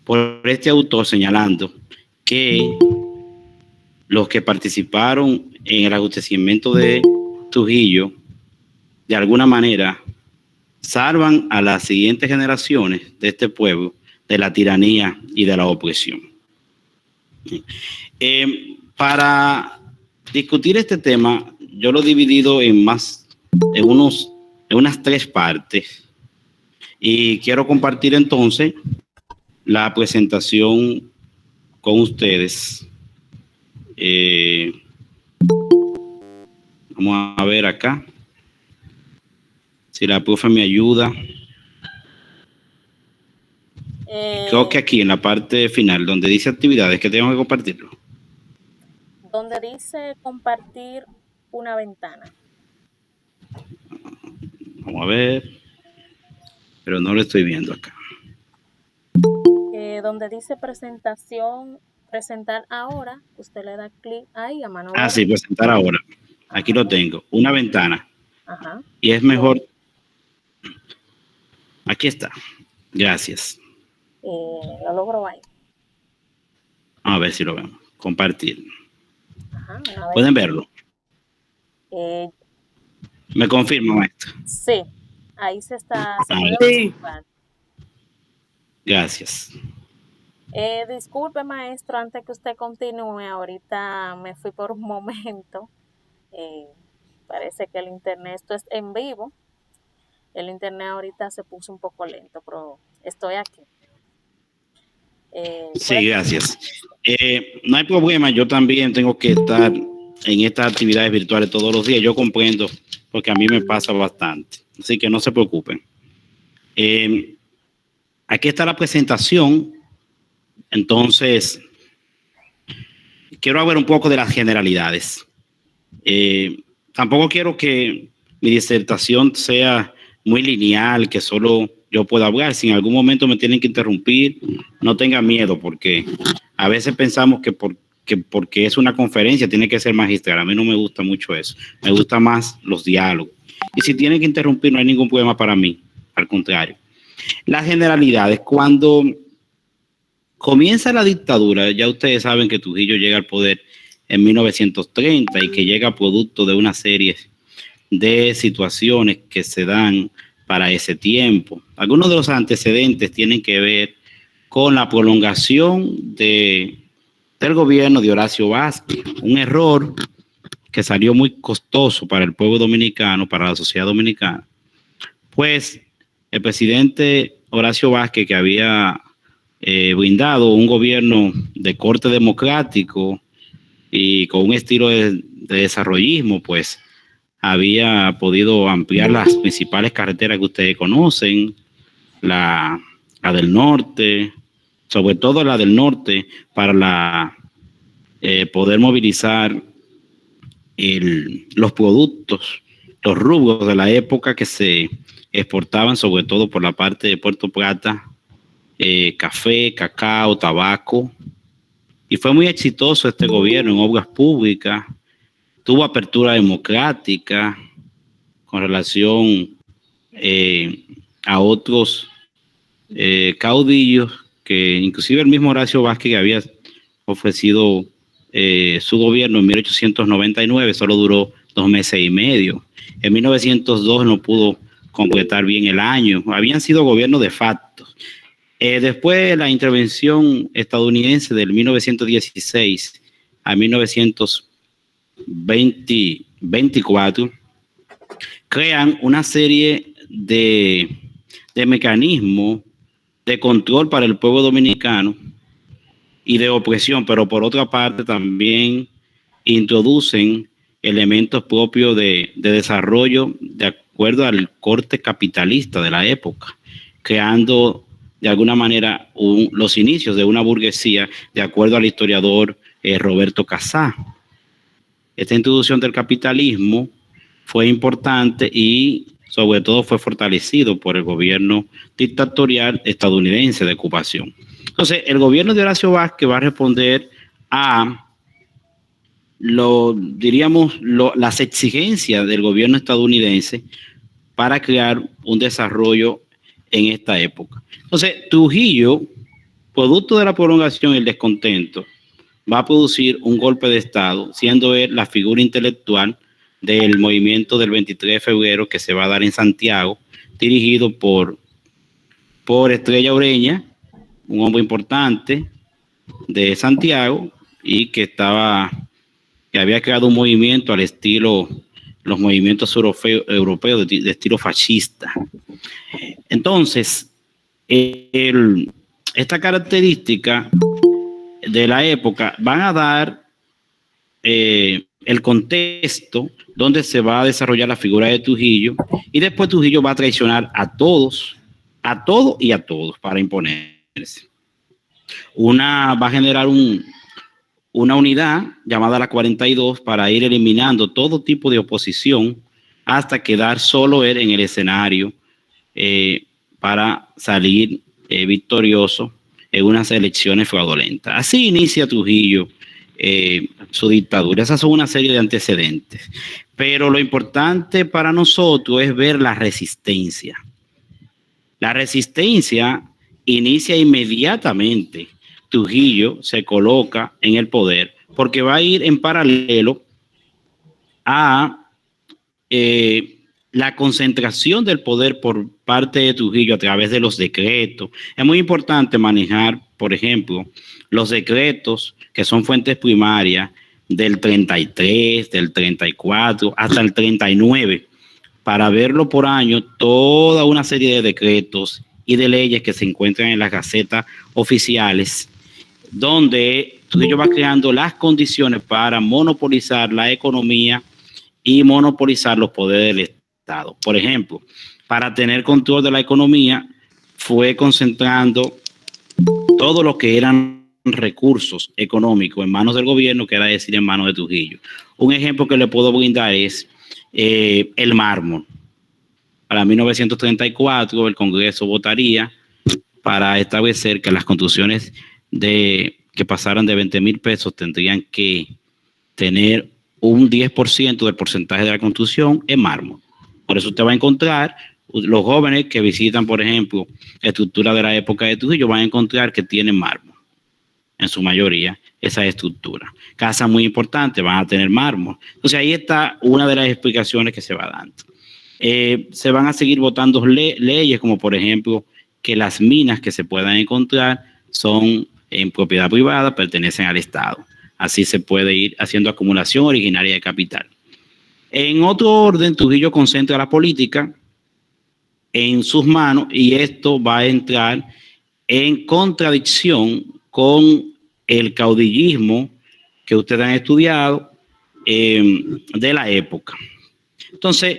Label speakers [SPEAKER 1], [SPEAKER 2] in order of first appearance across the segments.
[SPEAKER 1] por este autor señalando que los que participaron en el ajusticiamiento de Trujillo, de alguna manera, salvan a las siguientes generaciones de este pueblo de la tiranía y de la opresión. Para discutir este tema, yo lo he dividido en unas 3 partes y quiero compartir entonces la presentación con ustedes. Vamos a ver acá si la profe me ayuda. Creo que aquí en la parte final donde dice actividades, que tengo que compartirlo,
[SPEAKER 2] donde dice compartir una ventana.
[SPEAKER 1] Vamos a ver, pero no lo estoy viendo acá.
[SPEAKER 2] Donde dice presentación, presentar ahora, usted le da clic ahí a mano.
[SPEAKER 1] Sí, presentar ahora. Aquí lo tengo, una ventana.
[SPEAKER 2] Ajá.
[SPEAKER 1] Y es mejor. Aquí está. Gracias.
[SPEAKER 2] Lo logro ahí.
[SPEAKER 1] A ver si lo vemos. Compartir.
[SPEAKER 2] Ajá,
[SPEAKER 1] ¿Pueden verlo? ¿Me confirma, maestra?
[SPEAKER 2] Sí, ahí se está.
[SPEAKER 1] Sí. Gracias.
[SPEAKER 2] Disculpe, maestro, antes que usted continúe, ahorita me fui por un momento. Parece que el internet, esto es en vivo. El internet ahorita se puso un poco lento, pero estoy aquí.
[SPEAKER 1] Sí, gracias. No hay problema, yo también tengo que estar en estas actividades virtuales todos los días. Yo comprendo, porque a mí me pasa bastante. Así que no se preocupen. Aquí está la presentación. Entonces, quiero hablar un poco de las generalidades. Tampoco quiero que mi disertación sea muy lineal, que solo yo pueda hablar. Si en algún momento me tienen que interrumpir, no tengan miedo, porque a veces pensamos que porque es una conferencia tiene que ser magistral. A mí no me gusta mucho eso. Me gusta más los diálogos. Y si tienen que interrumpir, no hay ningún problema para mí. Al contrario. Las generalidades, cuando comienza la dictadura, ya ustedes saben que Trujillo llega al poder en 1930 y que llega producto de una serie de situaciones que se dan para ese tiempo. Algunos de los antecedentes tienen que ver con la prolongación del gobierno de Horacio Vázquez, un error que salió muy costoso para el pueblo dominicano, para la sociedad dominicana, pues el presidente Horacio Vázquez, que había brindado un gobierno de corte democrático y con un estilo de desarrollismo, pues había podido ampliar las principales carreteras que ustedes conocen, la del norte, sobre todo la del norte, para poder movilizar los productos, los rubros de la época que se exportaban, sobre todo por la parte de Puerto Plata, café, cacao, tabaco. Y fue muy exitoso este gobierno en obras públicas. Tuvo apertura democrática con relación a otros caudillos, que inclusive el mismo Horacio Vázquez había ofrecido su gobierno en 1899, solo duró 2 meses y medio. En 1902 no pudo completar bien el año. Habían sido gobiernos de facto. Después de la intervención estadounidense del 1916 a 1924, crean una serie de mecanismos de control para el pueblo dominicano y de opresión, pero por otra parte también introducen elementos propios de desarrollo de acuerdo al corte capitalista de la época, creando de alguna manera los inicios de una burguesía de acuerdo al historiador Roberto Casá. Esta introducción del capitalismo fue importante y sobre todo fue fortalecido por el gobierno dictatorial estadounidense de ocupación. Entonces, el gobierno de Horacio Vázquez va a responder a las exigencias del gobierno estadounidense para crear un desarrollo en esta época. Entonces, Trujillo producto de la prolongación y el descontento, va a producir un golpe de Estado, siendo él la figura intelectual del movimiento del 23 de febrero que se va a dar en Santiago, dirigido por Estrella Ureña, un hombre importante de Santiago y que había creado un movimiento al estilo, los movimientos europeos de estilo fascista. Entonces, esta característica de la época van a dar el contexto donde se va a desarrollar la figura de Trujillo, y después Trujillo va a traicionar a todos y a todos para imponerse. Va a generar una unidad llamada la 42 para ir eliminando todo tipo de oposición hasta quedar solo él en el escenario para salir victorioso en unas elecciones fraudulentas. Así inicia Trujillo su dictadura. Esas son una serie de antecedentes. Pero lo importante para nosotros es ver la resistencia. La resistencia inicia inmediatamente. Trujillo se coloca en el poder porque va a ir en paralelo a la concentración del poder por parte de Trujillo a través de los decretos. Es muy importante manejar, por ejemplo, los decretos que son fuentes primarias del 33, del 34 hasta el 39, para verlo por año, toda una serie de decretos y de leyes que se encuentran en las gacetas oficiales, donde Trujillo va creando las condiciones para monopolizar la economía y monopolizar los poderes del Estado. Por ejemplo, para tener control de la economía, fue concentrando todo lo que eran recursos económicos en manos del gobierno, que era decir, en manos de Trujillo. Un ejemplo que le puedo brindar es el mármol. Para 1934 el Congreso votaría para establecer que las construcciones que pasaran de 20,000 pesos tendrían que tener un 10% del porcentaje de la construcción en mármol. Por eso usted va a encontrar, los jóvenes que visitan, por ejemplo, estructuras de la época de Trujillo, van a encontrar que tienen mármol, en su mayoría, esa estructura. Casas muy importantes van a tener mármol. Entonces ahí está una de las explicaciones que se va dando. Se van a seguir votando leyes, como por ejemplo, que las minas que se puedan encontrar son en propiedad privada, pertenecen al Estado. Así se puede ir haciendo acumulación originaria de capital. En otro orden, Trujillo concentra la política en sus manos y esto va a entrar en contradicción con el caudillismo que ustedes han estudiado de la época. Entonces,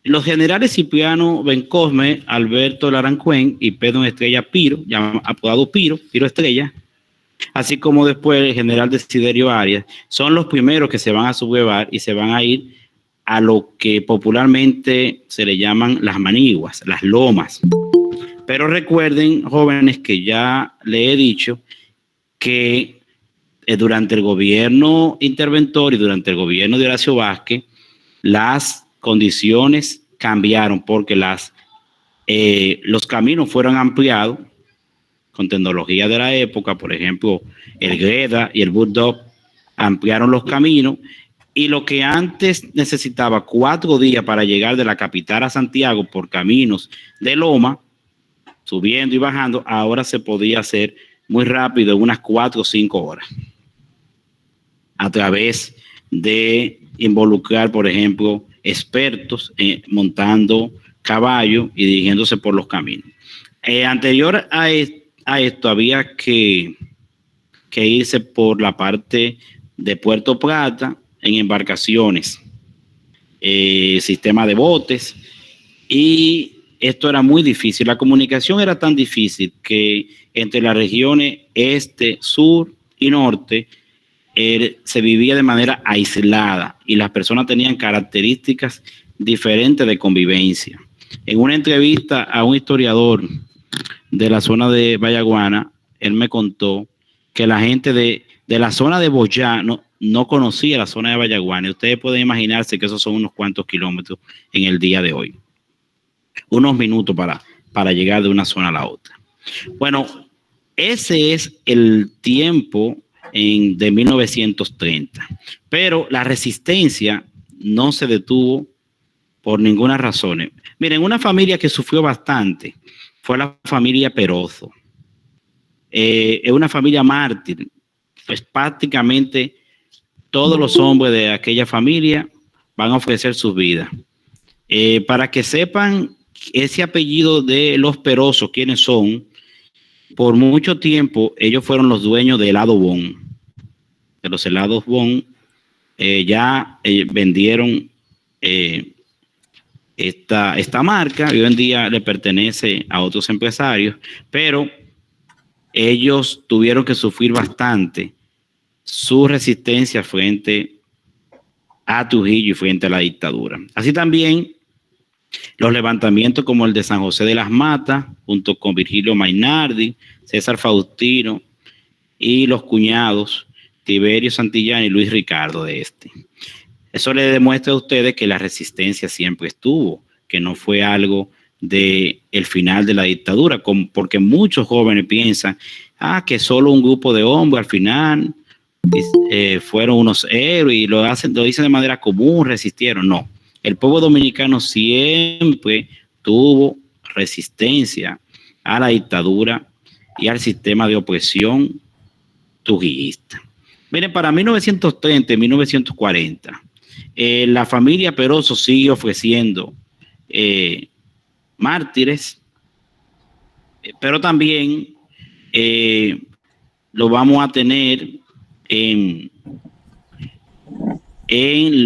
[SPEAKER 1] los generales Cipriano Bencosme, Alberto Larancuén y Pedro Estrella Piro, apodado Piro Estrella, así como después el general Desiderio Arias, son los primeros que se van a sublevar y se van a ir a lo que popularmente se le llaman las maniguas, las lomas. Pero recuerden, jóvenes, que ya le he dicho que durante el gobierno interventor y durante el gobierno de Horacio Vázquez, las condiciones cambiaron porque los caminos fueron ampliados con tecnología de la época. Por ejemplo, el Greda y el Bulldog ampliaron los caminos, y lo que antes necesitaba 4 días para llegar de la capital a Santiago por caminos de loma, subiendo y bajando, ahora se podía hacer muy rápido, en unas 4 o 5 horas, a través de involucrar, por ejemplo, expertos montando caballo y dirigiéndose por los caminos. Anterior a esto había que irse por la parte de Puerto Plata en embarcaciones, sistema de botes, y esto era muy difícil. La comunicación era tan difícil que entre las regiones este, sur y norte se vivía de manera aislada y las personas tenían características diferentes de convivencia. En una entrevista a un historiador de la zona de Vallaguana, él me contó que la gente de la zona de Boyá no conocía la zona de Vallaguana, y ustedes pueden imaginarse que esos son unos cuantos kilómetros en el día de hoy. Unos minutos para llegar de una zona a la otra. Bueno, Ese es el tiempo de 1930. Pero la resistencia no se detuvo por ninguna razón. Miren, una familia que sufrió bastante fue la familia Perozo. Es una familia mártir. Pues prácticamente todos los hombres de aquella familia van a ofrecer sus vidas. Para que sepan ese apellido de los Perozos, quiénes son, por mucho tiempo ellos fueron los dueños de helado Bon. De los helados Bon, ya vendieron esta marca, y hoy en día le pertenece a otros empresarios, pero ellos tuvieron que sufrir bastante su resistencia frente a Trujillo y frente a la dictadura. Así también los levantamientos como el de San José de las Matas, junto con Virgilio Mainardi, César Faustino y los cuñados Tiberio Santillán y Luis Ricardo de este. Eso le demuestra a ustedes que la resistencia siempre estuvo, que no fue algo de el final de la dictadura, porque muchos jóvenes piensan que solo un grupo de hombres al final fueron unos héroes y lo dicen de manera común, resistieron. No, el pueblo dominicano siempre tuvo resistencia a la dictadura y al sistema de opresión trujillista. Miren, para 1930 y 1940, la familia Perozo sigue ofreciendo mártires, pero también lo vamos a tener en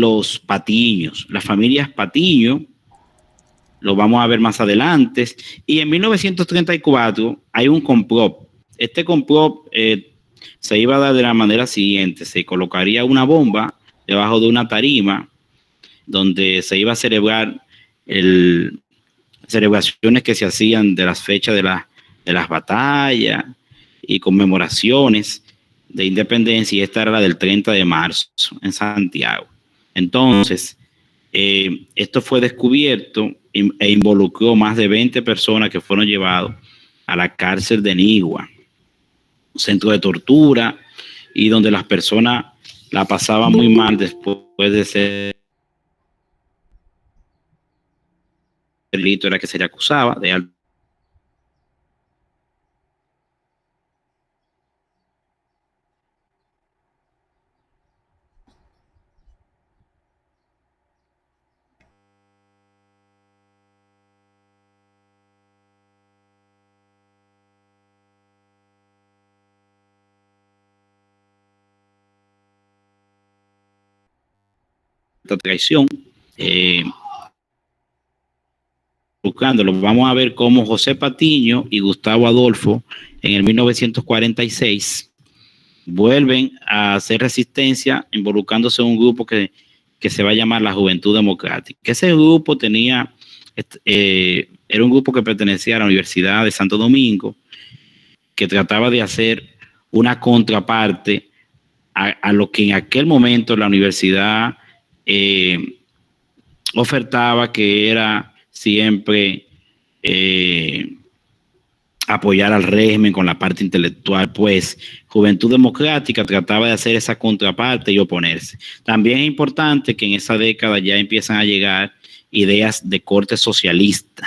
[SPEAKER 1] los Patiños, las familias Patiño, lo vamos a ver más adelante. Y en 1934 hay un complot. Este complot se iba a dar de la manera siguiente: se colocaría una bomba debajo de una tarima donde se iba a celebrar celebraciones que se hacían de las fechas de las batallas y conmemoraciones de independencia, y esta era la del 30 de marzo en Santiago. Entonces, esto fue descubierto e involucró más de 20 personas que fueron llevados a la cárcel de Nigua, un centro de tortura, y donde las personas la pasaban muy mal después de ser el delito era que se le acusaba de alta traición. Buscándolo, vamos a ver cómo José Patiño y Gustavo Adolfo en el 1946 vuelven a hacer resistencia involucrándose en un grupo que se va a llamar la Juventud Democrática. Ese grupo era un grupo que pertenecía a la Universidad de Santo Domingo, que trataba de hacer una contraparte a lo que en aquel momento la universidad ofertaba, que era siempre apoyar al régimen con la parte intelectual. Pues Juventud Democrática trataba de hacer esa contraparte y oponerse. También es importante que en esa década ya empiezan a llegar ideas de corte socialista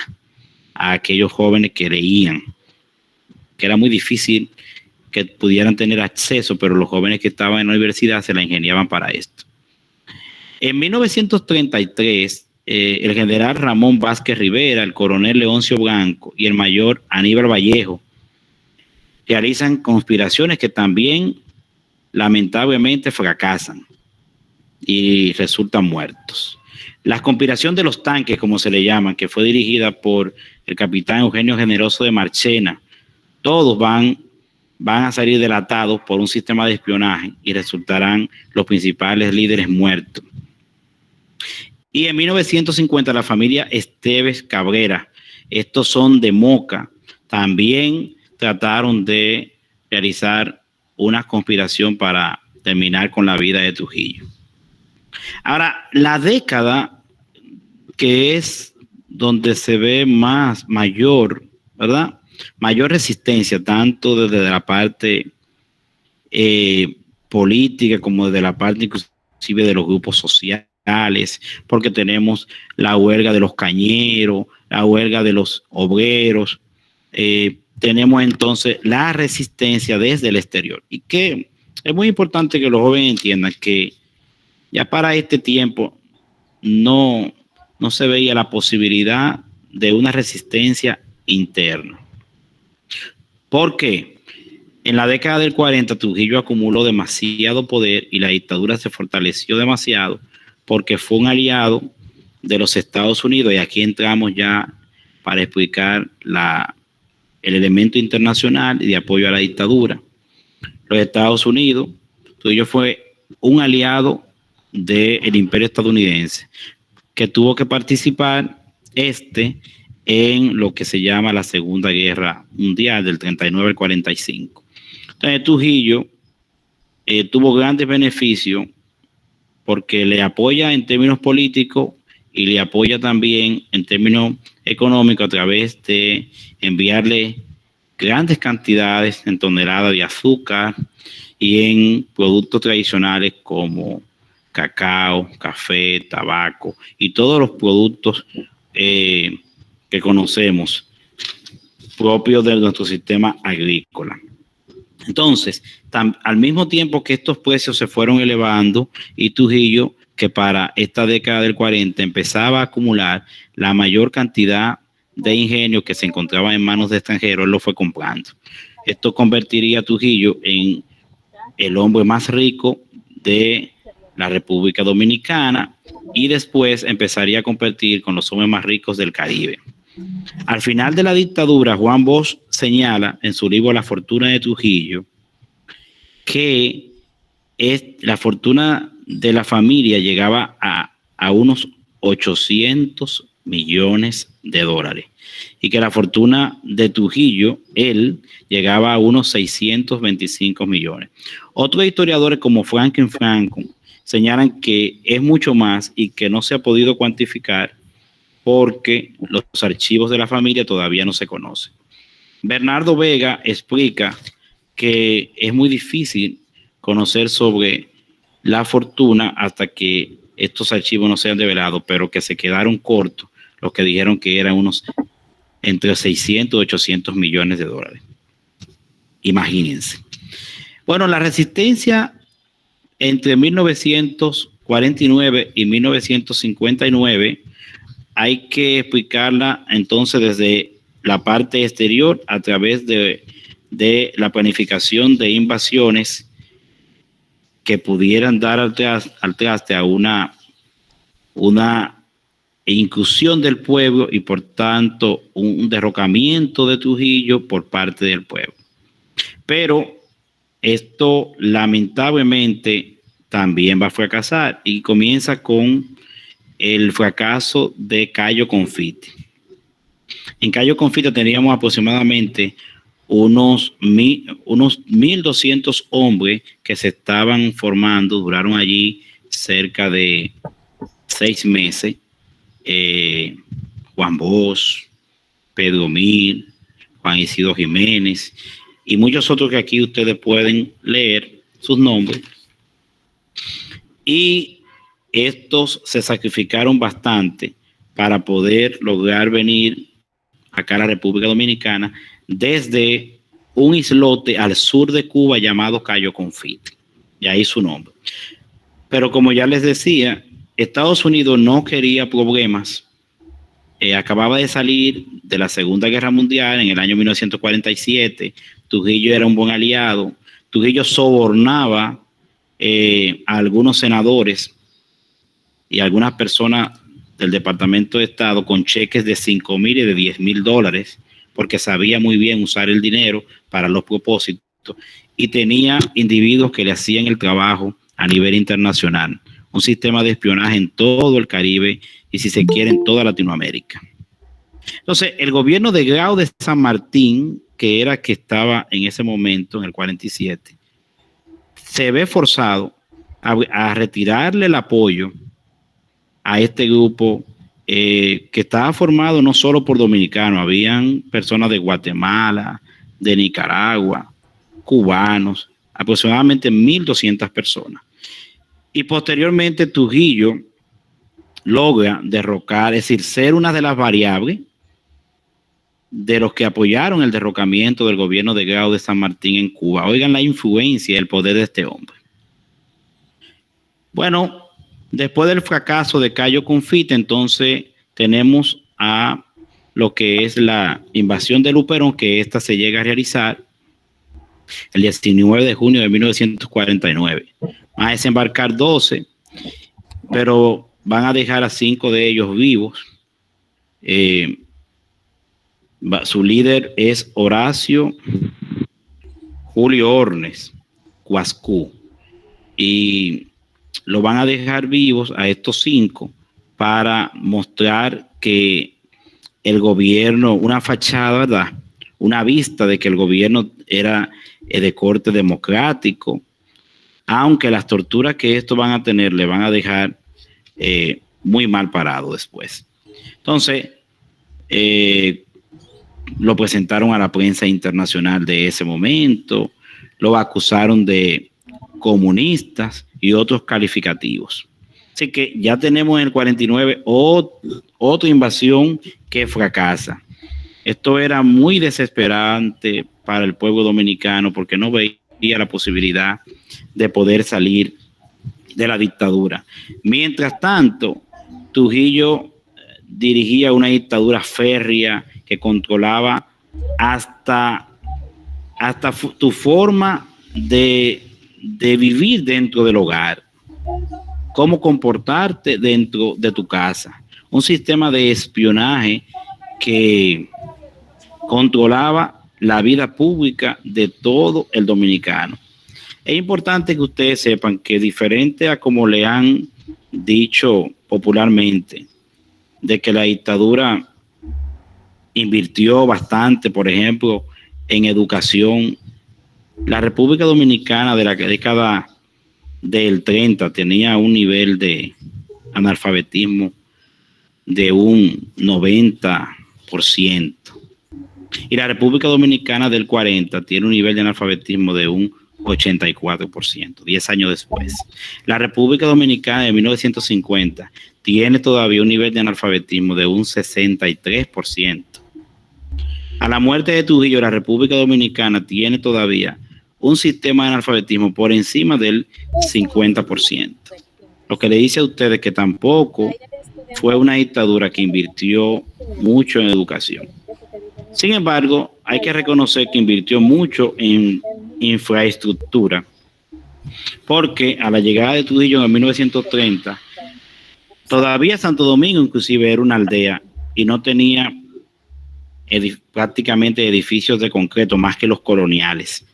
[SPEAKER 1] a aquellos jóvenes que creían que era muy difícil que pudieran tener acceso, pero los jóvenes que estaban en la universidad se la ingeniaban para esto. En 1933, el general Ramón Vázquez Rivera, el coronel Leoncio Blanco y el mayor Aníbal Vallejo realizan conspiraciones que también lamentablemente fracasan y resultan muertos. La conspiración de los tanques, como se le llaman, que fue dirigida por el capitán Eugenio Generoso de Marchena, todos van a salir delatados por un sistema de espionaje y resultarán los principales líderes muertos. Y en 1950 la familia Esteves Cabrera, estos son de Moca, también trataron de realizar una conspiración para terminar con la vida de Trujillo. Ahora, la década que es donde se ve mayor, ¿verdad?, mayor resistencia, tanto desde la parte política como desde la parte inclusive de los grupos sociales, porque tenemos la huelga de los cañeros, la huelga de los obreros, tenemos entonces la resistencia desde el exterior. Y que es muy importante que los jóvenes entiendan que ya para este tiempo no se veía la posibilidad de una resistencia interna. ¿Por qué? En la década del 40, Trujillo acumuló demasiado poder y la dictadura se fortaleció demasiado porque fue un aliado de los Estados Unidos, y aquí entramos ya para explicar el elemento internacional y de apoyo a la dictadura. Los Estados Unidos, Trujillo fue un aliado del imperio estadounidense que tuvo que participar en lo que se llama la Segunda Guerra Mundial del 39 al 45. Entonces Trujillo tuvo grandes beneficios porque le apoya en términos políticos y le apoya también en términos económicos a través de enviarle grandes cantidades en toneladas de azúcar y en productos tradicionales como cacao, café, tabaco y todos los productos que conocemos propios de nuestro sistema agrícola. Entonces, al mismo tiempo que estos precios se fueron elevando, y Trujillo, que para esta década del 40 empezaba a acumular la mayor cantidad de ingenios que se encontraban en manos de extranjeros, lo fue comprando. Esto convertiría a Trujillo en el hombre más rico de la República Dominicana y después empezaría a competir con los hombres más ricos del Caribe. Al final de la dictadura, Juan Bosch señala en su libro La fortuna de Trujillo que la fortuna de la familia llegaba a unos 800 millones de dólares y que la fortuna de Trujillo, él, llegaba a unos 625 millones. Otros historiadores como Franklin Franco señalan que es mucho más y que no se ha podido cuantificar porque los archivos de la familia todavía no se conocen. Bernardo Vega explica que es muy difícil conocer sobre la fortuna hasta que estos archivos no sean develados, pero que se quedaron cortos los que dijeron que eran unos entre 600 y 800 millones de dólares. Imagínense. Bueno, la resistencia entre 1949 y 1959 hay que explicarla entonces desde la parte exterior a través de la planificación de invasiones que pudieran dar al traste a una inclusión del pueblo y por tanto un derrocamiento de Trujillo por parte del pueblo. Pero esto lamentablemente también va a fracasar y comienza con el fracaso de Cayo Confite. En Cayo Confite teníamos aproximadamente unos 1,200 hombres que se estaban formando, duraron allí cerca de 6 meses. Juan Bosch, Pedro Mil, Juan Isidro Jiménez y muchos otros que aquí ustedes pueden leer sus nombres. Y estos se sacrificaron bastante para poder lograr venir acá a la República Dominicana desde un islote al sur de Cuba llamado Cayo Confite. Y ahí su nombre. Pero como ya les decía, Estados Unidos no quería problemas. Acababa de salir de la Segunda Guerra Mundial en el año 1947. Trujillo era un buen aliado. Trujillo sobornaba a algunos senadores y algunas personas del Departamento de Estado con cheques de 5,000 y de 10,000 dólares, porque sabía muy bien usar el dinero para los propósitos y tenía individuos que le hacían el trabajo a nivel internacional. Un sistema de espionaje en todo el Caribe y, si se quiere, en toda Latinoamérica. Entonces, el gobierno de Grau de San Martín, que era que estaba en ese momento, en el 47, se ve forzado a retirarle el apoyo a este grupo que estaba formado no solo por dominicanos, habían personas de Guatemala, de Nicaragua, cubanos, aproximadamente 1.200 personas. Y posteriormente Trujillo logra derrocar, es decir, ser una de las variables de los que apoyaron el derrocamiento del gobierno de Grau de San Martín en Cuba. Oigan la influencia y el poder de este hombre. Bueno, después del fracaso de Cayo Confite, entonces tenemos a lo que es la invasión de Luperón, que esta se llega a realizar el 19 de junio de 1949. Van a desembarcar 12, pero van a dejar a 5 de ellos vivos. Su líder es Horacio Julio Ornes Cuascú, y lo van a dejar vivos a estos 5 para mostrar que el gobierno, una fachada, ¿verdad? Una vista de que el gobierno era de corte democrático, aunque las torturas que estos van a tener le van a dejar muy mal parado después. Entonces, lo presentaron a la prensa internacional de ese momento, lo acusaron de comunistas y otros calificativos. Así que ya tenemos en el 49 otra invasión que fracasa. Esto era muy desesperante para el pueblo dominicano porque no veía la posibilidad de poder salir de la dictadura. Mientras tanto, Trujillo dirigía una dictadura férrea que controlaba hasta tu forma de vivir dentro del hogar, cómo comportarte dentro de tu casa. Un sistema de espionaje que controlaba la vida pública de todo el dominicano. Es importante que ustedes sepan que, diferente a como le han dicho popularmente, de que la dictadura invirtió bastante, por ejemplo, en educación, la República Dominicana de la década del 30 tenía un nivel de analfabetismo de un 90%. Y la República Dominicana del 40 tiene un nivel de analfabetismo de un 84%, 10 años después. La República Dominicana de 1950 tiene todavía un nivel de analfabetismo de un 63%. A la muerte de Trujillo, la República Dominicana tiene todavía un sistema de analfabetismo por encima del 50%. Lo que le dice a ustedes que tampoco fue una dictadura que invirtió mucho en educación. Sin embargo, hay que reconocer que invirtió mucho en infraestructura, porque a la llegada de Trujillo en 1930, todavía Santo Domingo inclusive era una aldea y no tenía prácticamente edificios de concreto más que los coloniales.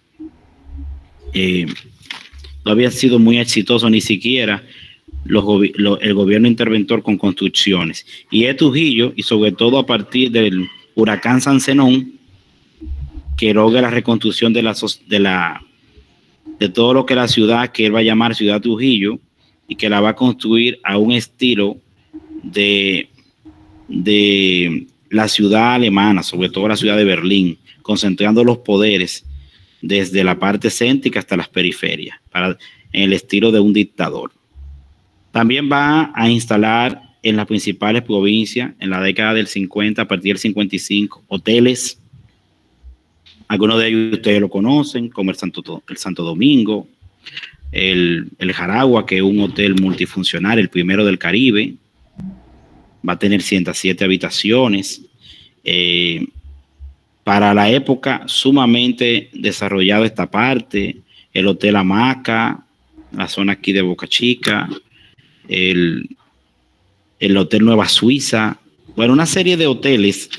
[SPEAKER 1] No había sido muy exitoso ni siquiera el gobierno interventor con construcciones. Y es Trujillo, y sobre todo a partir del huracán San Zenón, que logra la reconstrucción de todo lo que la ciudad que él va a llamar Ciudad Trujillo, y que la va a construir a un estilo de la ciudad alemana, sobre todo la ciudad de Berlín, concentrando los poderes desde la parte céntrica hasta las periferias, en el estilo de un dictador. También va a instalar en las principales provincias, en la década del 50, a partir del 55, hoteles. Algunos de ellos ustedes lo conocen, como el Santo Domingo, el Jaragua, que es un hotel multifuncional, el primero del Caribe. Va a tener 107 habitaciones. Para la época, sumamente desarrollado esta parte. El Hotel Hamaca, la zona aquí de Boca Chica, el Hotel Nueva Suiza. Bueno, una serie de hoteles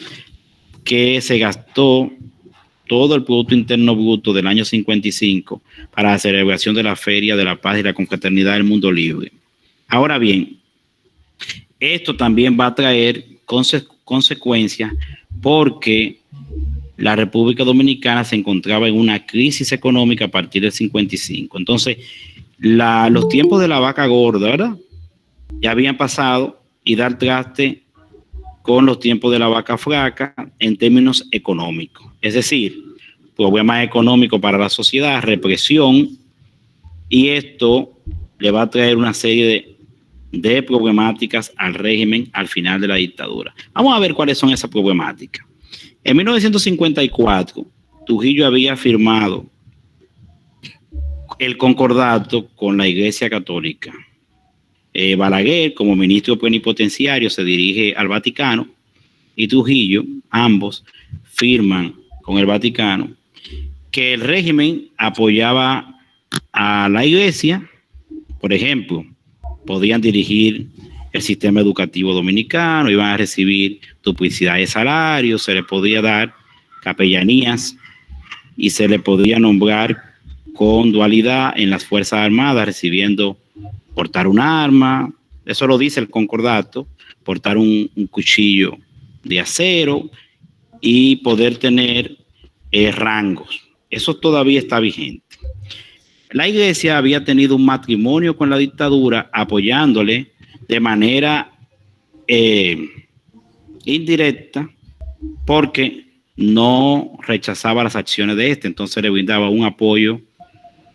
[SPEAKER 1] que se gastó todo el Producto Interno Bruto del año 55 para la celebración de la Feria de la Paz y la Confraternidad del Mundo Libre. Ahora bien, esto también va a traer consecuencias porque la República Dominicana se encontraba en una crisis económica a partir del 55. Entonces, los tiempos de la vaca gorda, ¿verdad?, ya habían pasado, y dar traste con los tiempos de la vaca flaca en términos económicos. Es decir, problemas económicos para la sociedad, represión, y esto le va a traer una serie de problemáticas al régimen al final de la dictadura. Vamos a ver cuáles son esas problemáticas. En 1954, Trujillo había firmado el concordato con la Iglesia Católica. Balaguer, como ministro plenipotenciario, se dirige al Vaticano, y Trujillo, ambos, firman con el Vaticano que el régimen apoyaba a la Iglesia. Por ejemplo, podían dirigir el sistema educativo dominicano, iban a recibir duplicidad de salarios, se les podía dar capellanías y se les podía nombrar con dualidad en las Fuerzas Armadas, recibiendo portar un arma, eso lo dice el concordato, portar un cuchillo de acero y poder tener rangos. Eso todavía está vigente. La Iglesia había tenido un matrimonio con la dictadura, apoyándole de manera indirecta, porque no rechazaba las acciones de este, entonces le brindaba un apoyo,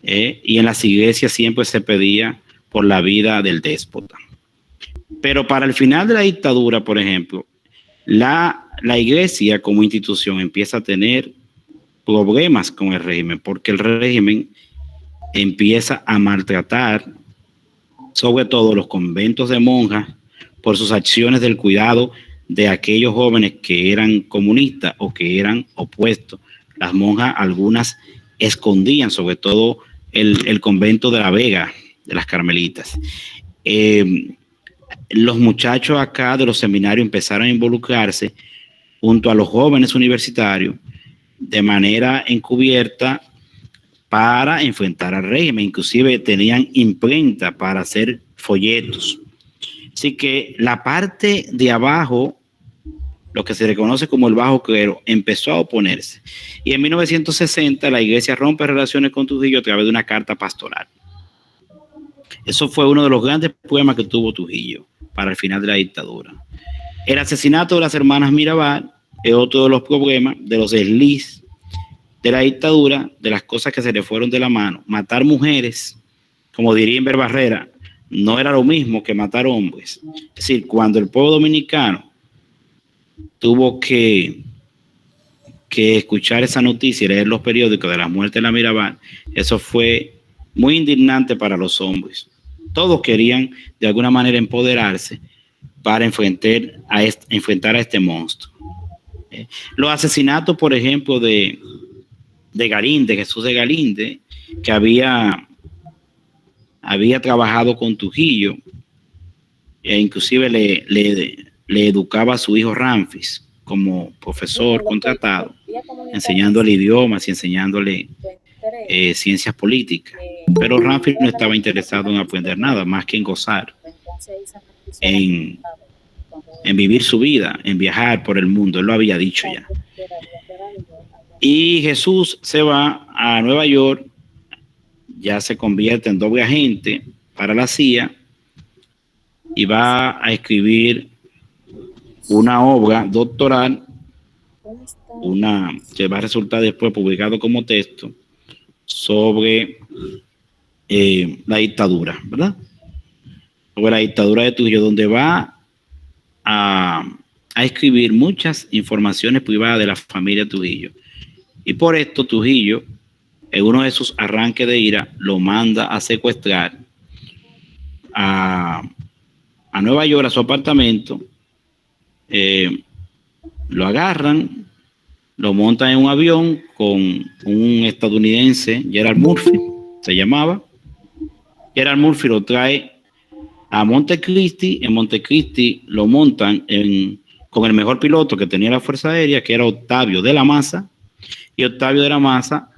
[SPEAKER 1] y en las iglesias siempre se pedía por la vida del déspota. Pero para el final de la dictadura, por ejemplo, la Iglesia como institución empieza a tener problemas con el régimen, porque el régimen empieza a maltratar sobre todo los conventos de monjas por sus acciones del cuidado de aquellos jóvenes que eran comunistas o que eran opuestos. Las monjas, algunas escondían, sobre todo el convento de La Vega, de las Carmelitas. Los muchachos acá de los seminarios empezaron a involucrarse junto a los jóvenes universitarios de manera encubierta para enfrentar al régimen. Inclusive tenían imprenta para hacer folletos. Así que la parte de abajo, lo que se reconoce como el bajo clero, empezó a oponerse. Y en 1960 la Iglesia rompe relaciones con Trujillo a través de una carta pastoral. Eso fue uno de los grandes problemas que tuvo Trujillo para el final de la dictadura. El asesinato de las hermanas Mirabal es otro de los problemas, de los desliz de la dictadura, de las cosas que se le fueron de la mano. Matar mujeres, como diría Inver Barrera, no era lo mismo que matar hombres. Es decir, cuando el pueblo dominicano tuvo que escuchar esa noticia y leer los periódicos de la muerte de la Mirabal, eso fue muy indignante para los hombres. Todos querían de alguna manera empoderarse para enfrentar a este monstruo. Los asesinatos, por ejemplo, de Galinde, Jesús de Galinde, que había trabajado con Trujillo, e inclusive le educaba a su hijo Ramfis como profesor contratado, enseñándole idiomas y enseñándole ciencias políticas. Pero Ramfis no estaba interesado en aprender nada más que en gozar, en vivir su vida, en viajar por el mundo. Él lo había dicho ya. Y Jesús se va a Nueva York, ya se convierte en doble agente para la CIA y va a escribir una obra doctoral, que va a resultar después publicado como texto sobre la dictadura, ¿verdad? Sobre la dictadura de Trujillo, donde va a escribir muchas informaciones privadas de la familia Trujillo. Y por esto Trujillo, en uno de sus arranques de ira, lo manda a secuestrar a Nueva York, a su apartamento. Lo agarran, lo montan en un avión con un estadounidense, Gerald Murphy, se llamaba. Gerald Murphy lo trae a Montecristi. En Montecristi lo montan con el mejor piloto que tenía la Fuerza Aérea, que era Octavio de la Maza. Y Octavio de la Maza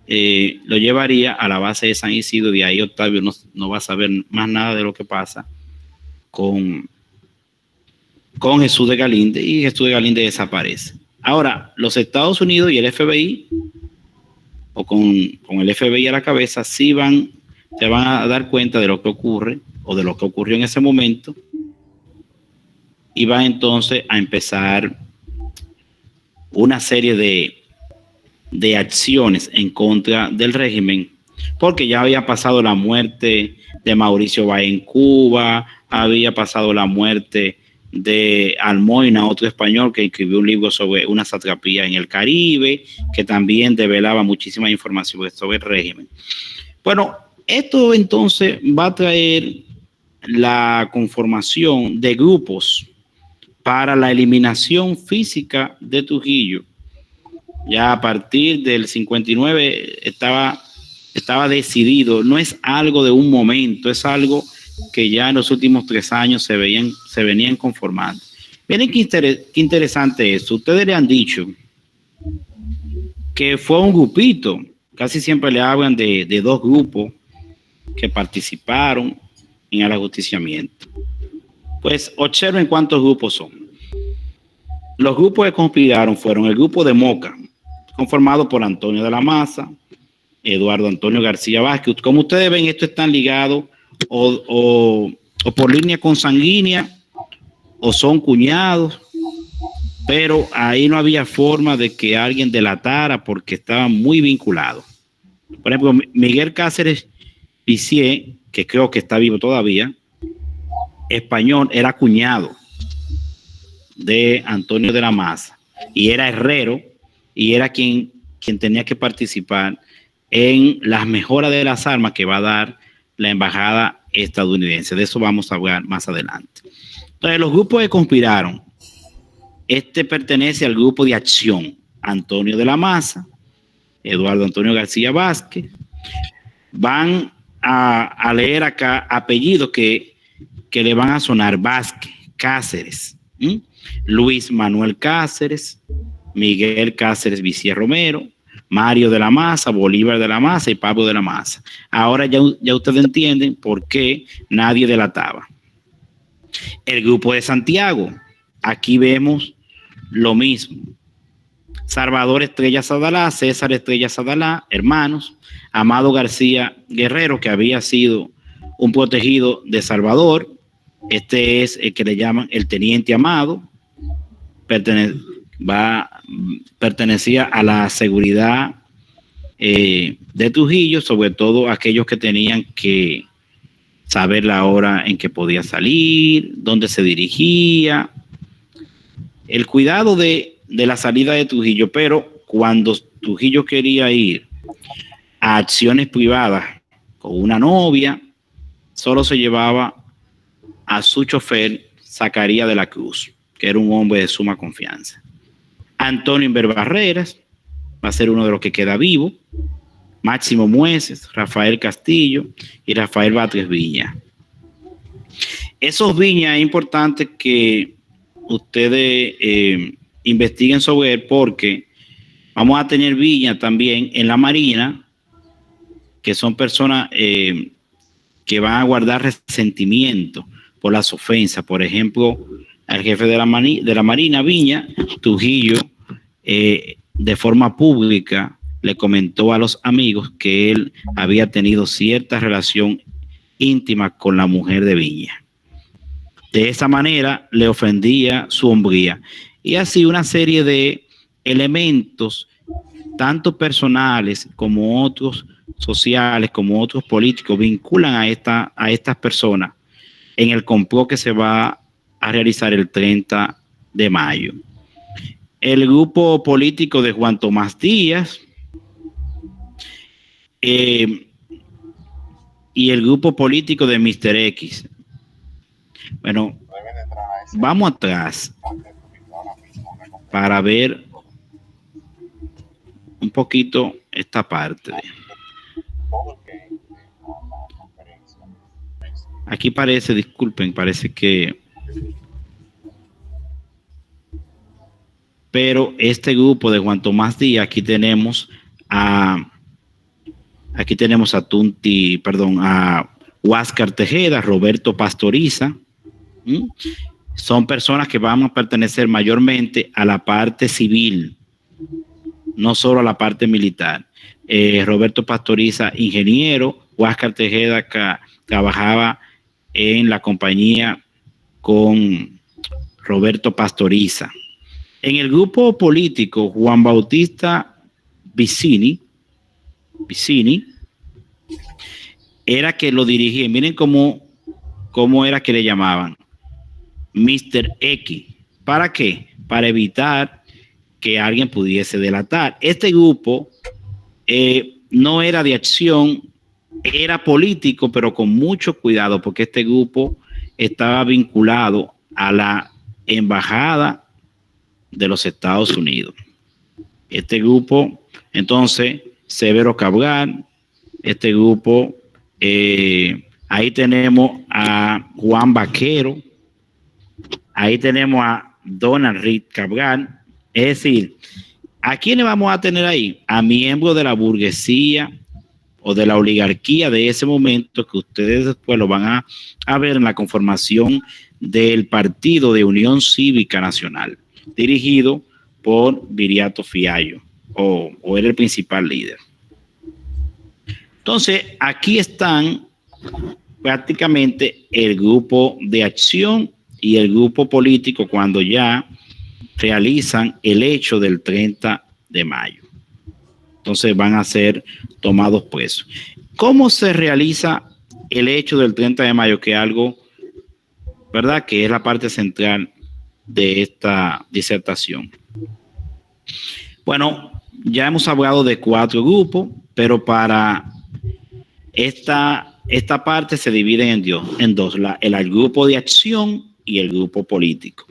[SPEAKER 1] lo llevaría a la base de San Isidro. De ahí Octavio no va a saber más nada de lo que pasa con Jesús de Galinde, y Jesús de Galinde desaparece. Ahora, los Estados Unidos y el FBI, o con el FBI a la cabeza, sí se van a dar cuenta de lo que ocurre, o de lo que ocurrió en ese momento, iba entonces a empezar una serie de acciones en contra del régimen, porque ya había pasado la muerte de Mauricio Báez en Cuba, había pasado la muerte de Almoina, otro español que escribió un libro sobre una satrapía en el Caribe, que también develaba muchísima información sobre el régimen. Bueno, esto entonces va a traer la conformación de grupos para la eliminación física de Trujillo. Ya a partir del 59 estaba decidido, no es algo de un momento, es algo que ya en los últimos 3 años se venían conformando. Miren qué interesante esto. Ustedes le han dicho que fue un grupito, casi siempre le hablan de 2 grupos que participaron en el ajusticiamiento. Pues observen cuántos grupos son. Los grupos que conspiraron fueron el grupo de Moca, conformado por Antonio de la Maza, Eduardo Antonio García Vázquez. Como ustedes ven, estos están ligados o por línea consanguínea o son cuñados, pero ahí no había forma de que alguien delatara porque estaban muy vinculados. Por ejemplo, Miguel Cáceres Picié, que creo que está vivo todavía, español, era cuñado de Antonio de la Maza y era herrero y era quien tenía que participar en las mejoras de las armas que va a dar la embajada estadounidense. De eso vamos a hablar más adelante. Entonces, los grupos que conspiraron, este pertenece al grupo de acción, Antonio de la Maza, Eduardo Antonio García Vázquez. Van a leer acá apellidos que le van a sonar: Vázquez, Cáceres, Luis Manuel Cáceres, Miguel Cáceres Vicié Romero, Mario de la Maza, Bolívar de la Maza y Pablo de la Maza. Ahora ya ustedes entienden por qué nadie delataba. El grupo de Santiago, aquí vemos lo mismo: Salvador Estrella Sadalá, César Estrella Sadalá, hermanos; Amado García Guerrero, que había sido un protegido de Salvador. Este es el que le llaman el Teniente Amado. Pertenecía a la seguridad de Trujillo, sobre todo aquellos que tenían que saber la hora en que podía salir, dónde se dirigía, el cuidado de la salida de Trujillo. Pero cuando Trujillo quería ir a acciones privadas con una novia, solo se llevaba a su chofer Zacarías de la Cruz, que era un hombre de suma confianza. Antonio Inver Barreras va a ser uno de los que queda vivo. Máximo Mueces, Rafael Castillo y Rafael Batres Viña. Esos Viña es importante que ustedes investiguen sobre él, porque vamos a tener Viña también en la Marina, que son personas que van a guardar resentimiento por las ofensas. Por ejemplo, al jefe de la Marina, Viña, Trujillo, de forma pública le comentó a los amigos que él había tenido cierta relación íntima con la mujer de Viña. De esa manera le ofendía su hombría. Y así una serie de elementos, tanto personales como otros sociales, como otros políticos, vinculan a estas personas en el complot que se va a realizar el 30 de mayo. El grupo político de Juan Tomás Díaz y el grupo político de Mr. X. Bueno, vamos atrás para ver un poquito esta parte. Aquí parece, disculpen, parece que... Pero este grupo de Juan Tomás Díaz, aquí tenemos a Huáscar Tejeda, Roberto Pastoriza. Son personas que van a pertenecer mayormente a la parte civil, no solo a la parte militar. Roberto Pastoriza, ingeniero; Huáscar Tejeda trabajaba en la compañía con Roberto Pastoriza. En el grupo político, Juan Bautista Vicini era que lo dirigía. Miren cómo era que le llamaban. Mr. X. ¿Para qué? Para evitar que alguien pudiese delatar. Este grupo no era de acción, era político, pero con mucho cuidado, porque este grupo estaba vinculado a la embajada de los Estados Unidos. Este grupo, entonces, Severo Cabral, este grupo, ahí tenemos a Juan Vaquero, ahí tenemos a Donald Reed Cabral. Es decir, ¿a quiénes vamos a tener ahí? A miembros de la burguesía o de la oligarquía de ese momento, que ustedes después lo van a ver en la conformación del Partido de Unión Cívica Nacional, dirigido por Viriato Fiallo, o era el principal líder. Entonces, aquí están prácticamente el grupo de acción y el grupo político cuando ya realizan el hecho del 30 de mayo. Entonces van a ser tomados presos. ¿Cómo se realiza el hecho del 30 de mayo? Que es algo, ¿verdad?, que es la parte central de esta disertación. Bueno, ya hemos hablado de 4 grupos, pero para esta parte se divide en dos, el grupo de acción y el grupo político.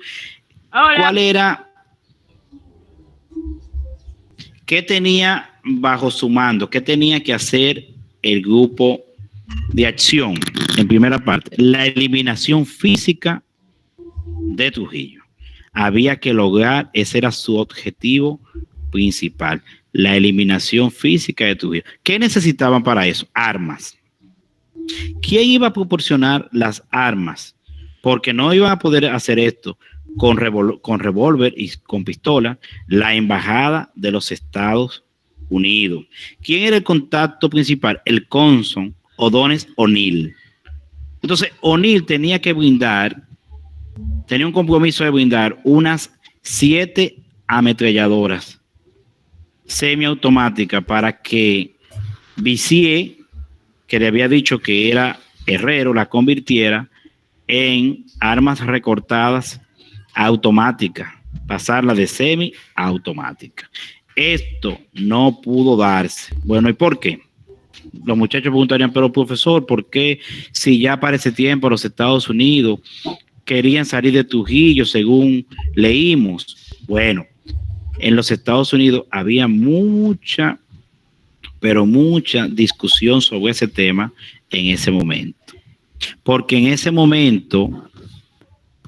[SPEAKER 1] Hola. ¿Cuál era? ¿Qué tenía bajo su mando? ¿Qué tenía que hacer el grupo de acción? En primera parte, la eliminación física de Trujillo. Había que lograr, ese era su objetivo principal, la eliminación física de Trujillo. ¿Qué necesitaban para eso? Armas. ¿Quién iba a proporcionar las armas? Porque no iban a poder hacer esto con revólver y con pistola, la embajada de los Estados Unidos. ¿Quién era el contacto principal? El cónsul O'Donnell O'Neill. Entonces, O'Neill tenía un compromiso de brindar unas 7 ametralladoras semiautomáticas para que Vizier, que le había dicho que era herrero, la convirtiera en armas recortadas automáticas, pasarla de semi a automática. Esto no pudo darse. Bueno, ¿y por qué? Los muchachos preguntarían, pero profesor, ¿por qué si ya para ese tiempo los Estados Unidos querían salir de Trujillo, según leímos? Bueno, en los Estados Unidos había mucha discusión sobre ese tema en ese momento. Porque en ese momento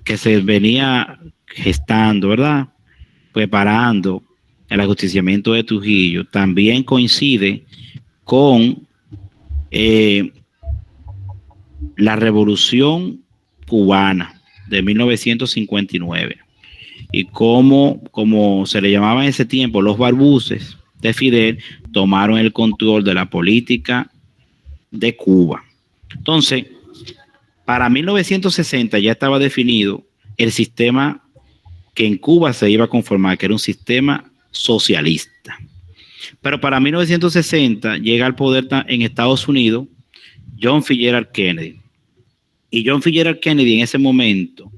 [SPEAKER 1] que se venía gestando, ¿verdad?, preparando el ajusticiamiento de Trujillo, también coincide con la Revolución Cubana de 1959 y como se le llamaba en ese tiempo, los barbuces de Fidel tomaron el control de la política de Cuba. Entonces, para 1960 ya estaba definido el sistema que en Cuba se iba a conformar, que era un sistema socialista. Pero para 1960 llega al poder en Estados Unidos John F. Kennedy. Y John F. Kennedy en ese momento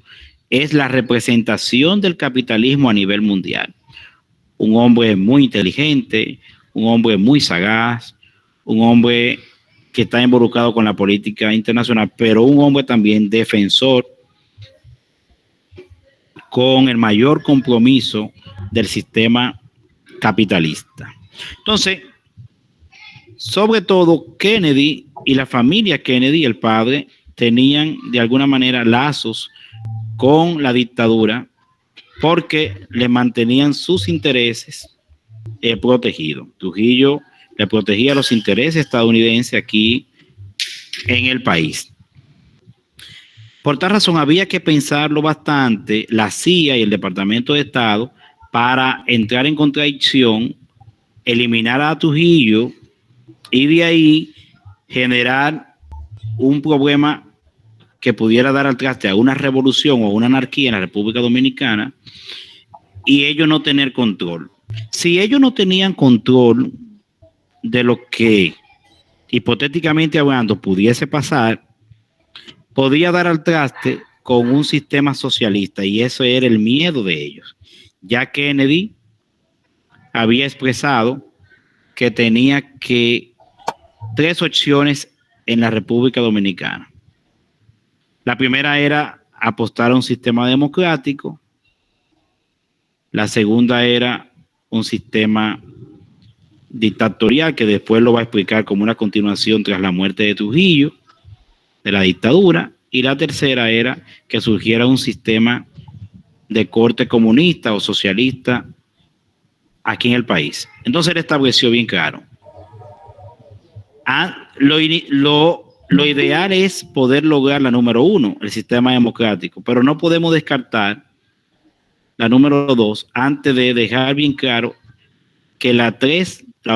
[SPEAKER 1] es la representación del capitalismo a nivel mundial. Un hombre muy inteligente, un hombre muy sagaz, un hombre que está involucrado con la política internacional, pero un hombre también defensor con el mayor compromiso del sistema capitalista. Entonces, sobre todo, Kennedy y la familia Kennedy, el padre, tenían de alguna manera lazos con la dictadura porque le mantenían sus intereses protegidos. Trujillo le protegía los intereses estadounidenses aquí en el país. Por tal razón, había que pensarlo bastante, la CIA y el Departamento de Estado, para entrar en contradicción, eliminar a Trujillo y de ahí generar un problema que pudiera dar al traste a una revolución o una anarquía en la República Dominicana y ellos no tener control. Si ellos no tenían control de lo que hipotéticamente hablando pudiese pasar, podía dar al traste con un sistema socialista, y eso era el miedo de ellos. Ya Kennedy había expresado que tenía tres opciones en la República Dominicana. La primera era apostar a un sistema democrático. La segunda era un sistema dictatorial, que después lo va a explicar como una continuación tras la muerte de Trujillo, de la dictadura. Y la tercera era que surgiera un sistema de corte comunista o socialista aquí en el país. Entonces él estableció bien claro. Lo ideal es poder lograr la número 1, el sistema democrático, pero no podemos descartar la número 2 antes de dejar bien claro que la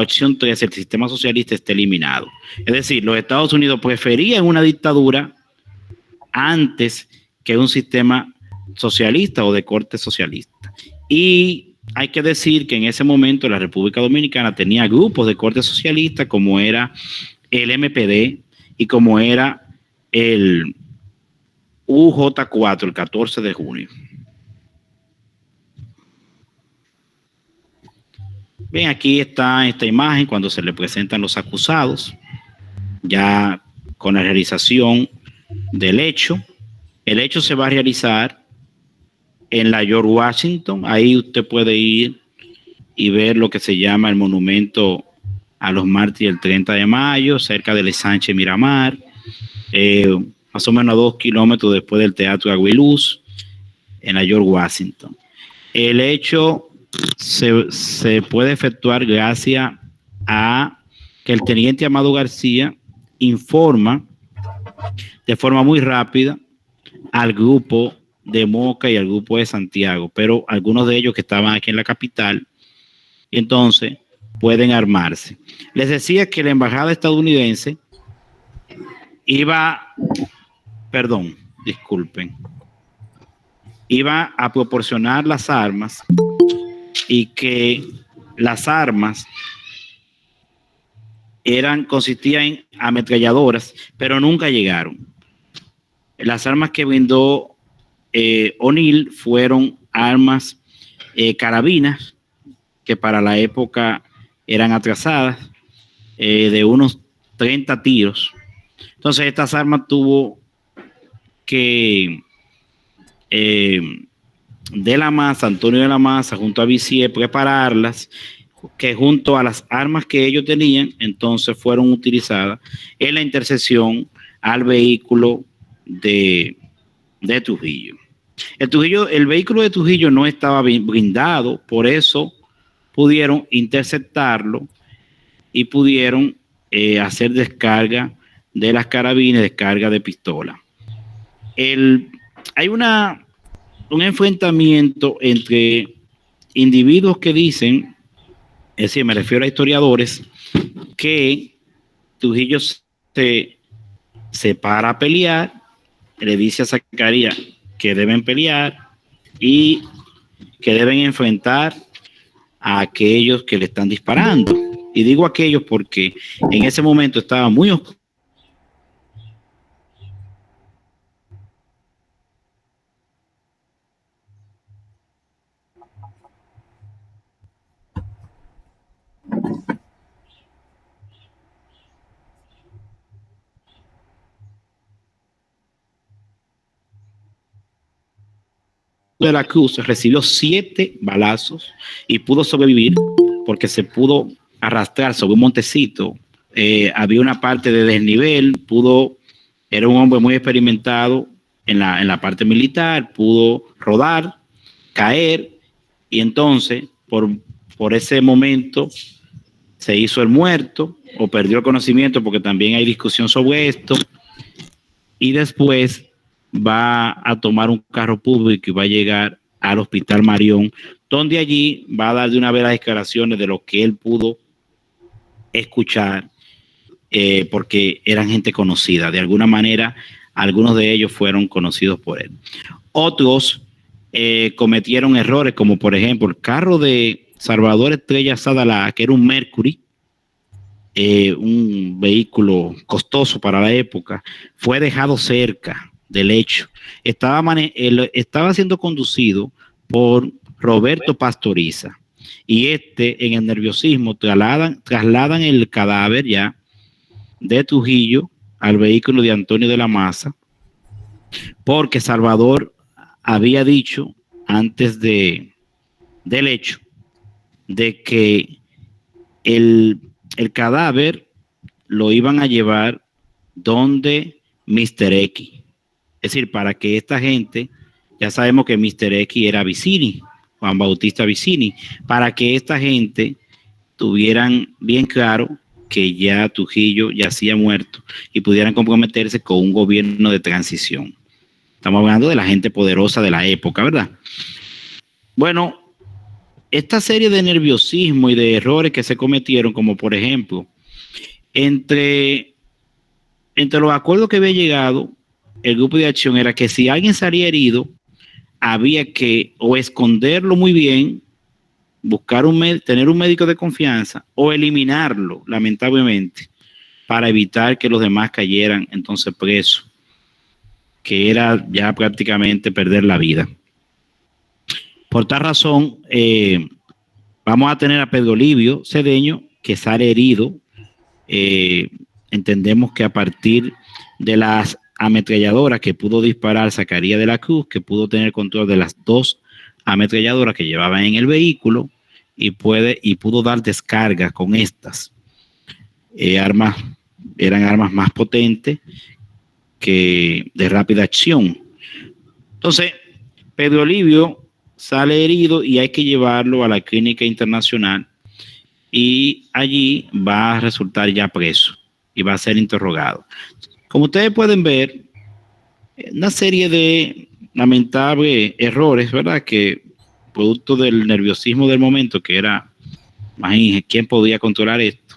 [SPEAKER 1] opción 3, el sistema socialista, esté eliminado. Es decir, los Estados Unidos preferían una dictadura antes que un sistema socialista o de corte socialista. Y hay que decir que en ese momento la República Dominicana tenía grupos de corte socialista, como era el MPD y como era el UJ4, el 14 de junio. Bien, aquí está esta imagen cuando se le presentan los acusados, ya con la realización del hecho. El hecho se va a realizar en la George Washington. Ahí usted puede ir y ver lo que se llama el monumento a los mártires del 30 de mayo, cerca del Sánchez Miramar, más o menos a 2 kilómetros después del Teatro Aguiluz, en la George Washington. El hecho se puede efectuar gracias a que el teniente Amado García informa de forma muy rápida al grupo de Moca y al grupo de Santiago, pero algunos de ellos que estaban aquí en la capital, entonces pueden armarse. Les decía que la embajada estadounidense iba a proporcionar las armas, y que las armas consistían en ametralladoras, pero nunca llegaron. Las armas que brindó O'Neill fueron armas carabinas, que para la época eran atrasadas, de unos 30 tiros. Entonces estas armas tuvo que de la Maza, Antonio de la Maza, junto a Visier, prepararlas, que junto a las armas que ellos tenían, entonces fueron utilizadas en la intercepción al vehículo de Trujillo. El vehículo de Trujillo no estaba blindado, por eso pudieron interceptarlo y pudieron hacer descarga de las carabinas, descarga de pistola. Hay un enfrentamiento entre individuos que dicen, es decir, me refiero a historiadores, que Trujillo se para a pelear, le dice a Zacarías que deben pelear y que deben enfrentar a aquellos que le están disparando. Y digo aquellos porque en ese momento estaba muy oscuro. De la Cruz recibió 7 balazos y pudo sobrevivir porque se pudo arrastrar sobre un montecito. Había una parte de desnivel, era un hombre muy experimentado en la parte militar, pudo rodar, caer, y entonces por ese momento se hizo el muerto o perdió el conocimiento, porque también hay discusión sobre esto, y después va a tomar un carro público y va a llegar al Hospital Marión, donde allí va a dar de una vez las declaraciones de lo que él pudo escuchar, porque eran gente conocida. De alguna manera algunos de ellos fueron conocidos por él. Otros cometieron errores, como por ejemplo el carro de Salvador Estrella Sadalá, que era un Mercury, un vehículo costoso para la época, fue dejado cerca del hecho. Estaba siendo conducido por Roberto Pastoriza, y en el nerviosismo trasladan el cadáver ya de Trujillo al vehículo de Antonio de la Maza, porque Salvador había dicho antes del hecho de que el cadáver lo iban a llevar donde Mr. X. Es decir, para que esta gente, ya sabemos que Mr. X era Vicini, Juan Bautista Vicini, para que esta gente tuvieran bien claro que ya Trujillo yacía muerto y pudieran comprometerse con un gobierno de transición. Estamos hablando de la gente poderosa de la época, ¿verdad? Bueno, esta serie de nerviosismo y de errores que se cometieron, como por ejemplo, entre los acuerdos que había llegado el grupo de acción, era que si alguien salía herido, había que o esconderlo muy bien, buscar tener un médico de confianza, o eliminarlo, lamentablemente, para evitar que los demás cayeran entonces presos, que era ya prácticamente perder la vida. Por tal razón, vamos a tener a Pedro Livio Cedeño, que sale herido. Entendemos que a partir de las ametralladoras que pudo disparar Zacarías de la Cruz, que pudo tener control de las 2 ametralladoras que llevaban en el vehículo, y pudo dar descarga con estas armas. Eran armas más potentes que de rápida acción. Entonces, Pedro Livio sale herido y hay que llevarlo a la clínica internacional, y allí va a resultar ya preso y va a ser interrogado. Como ustedes pueden ver, una serie de lamentables errores, ¿verdad? Que producto del nerviosismo del momento, que era, imagínense, ¿quién podía controlar esto?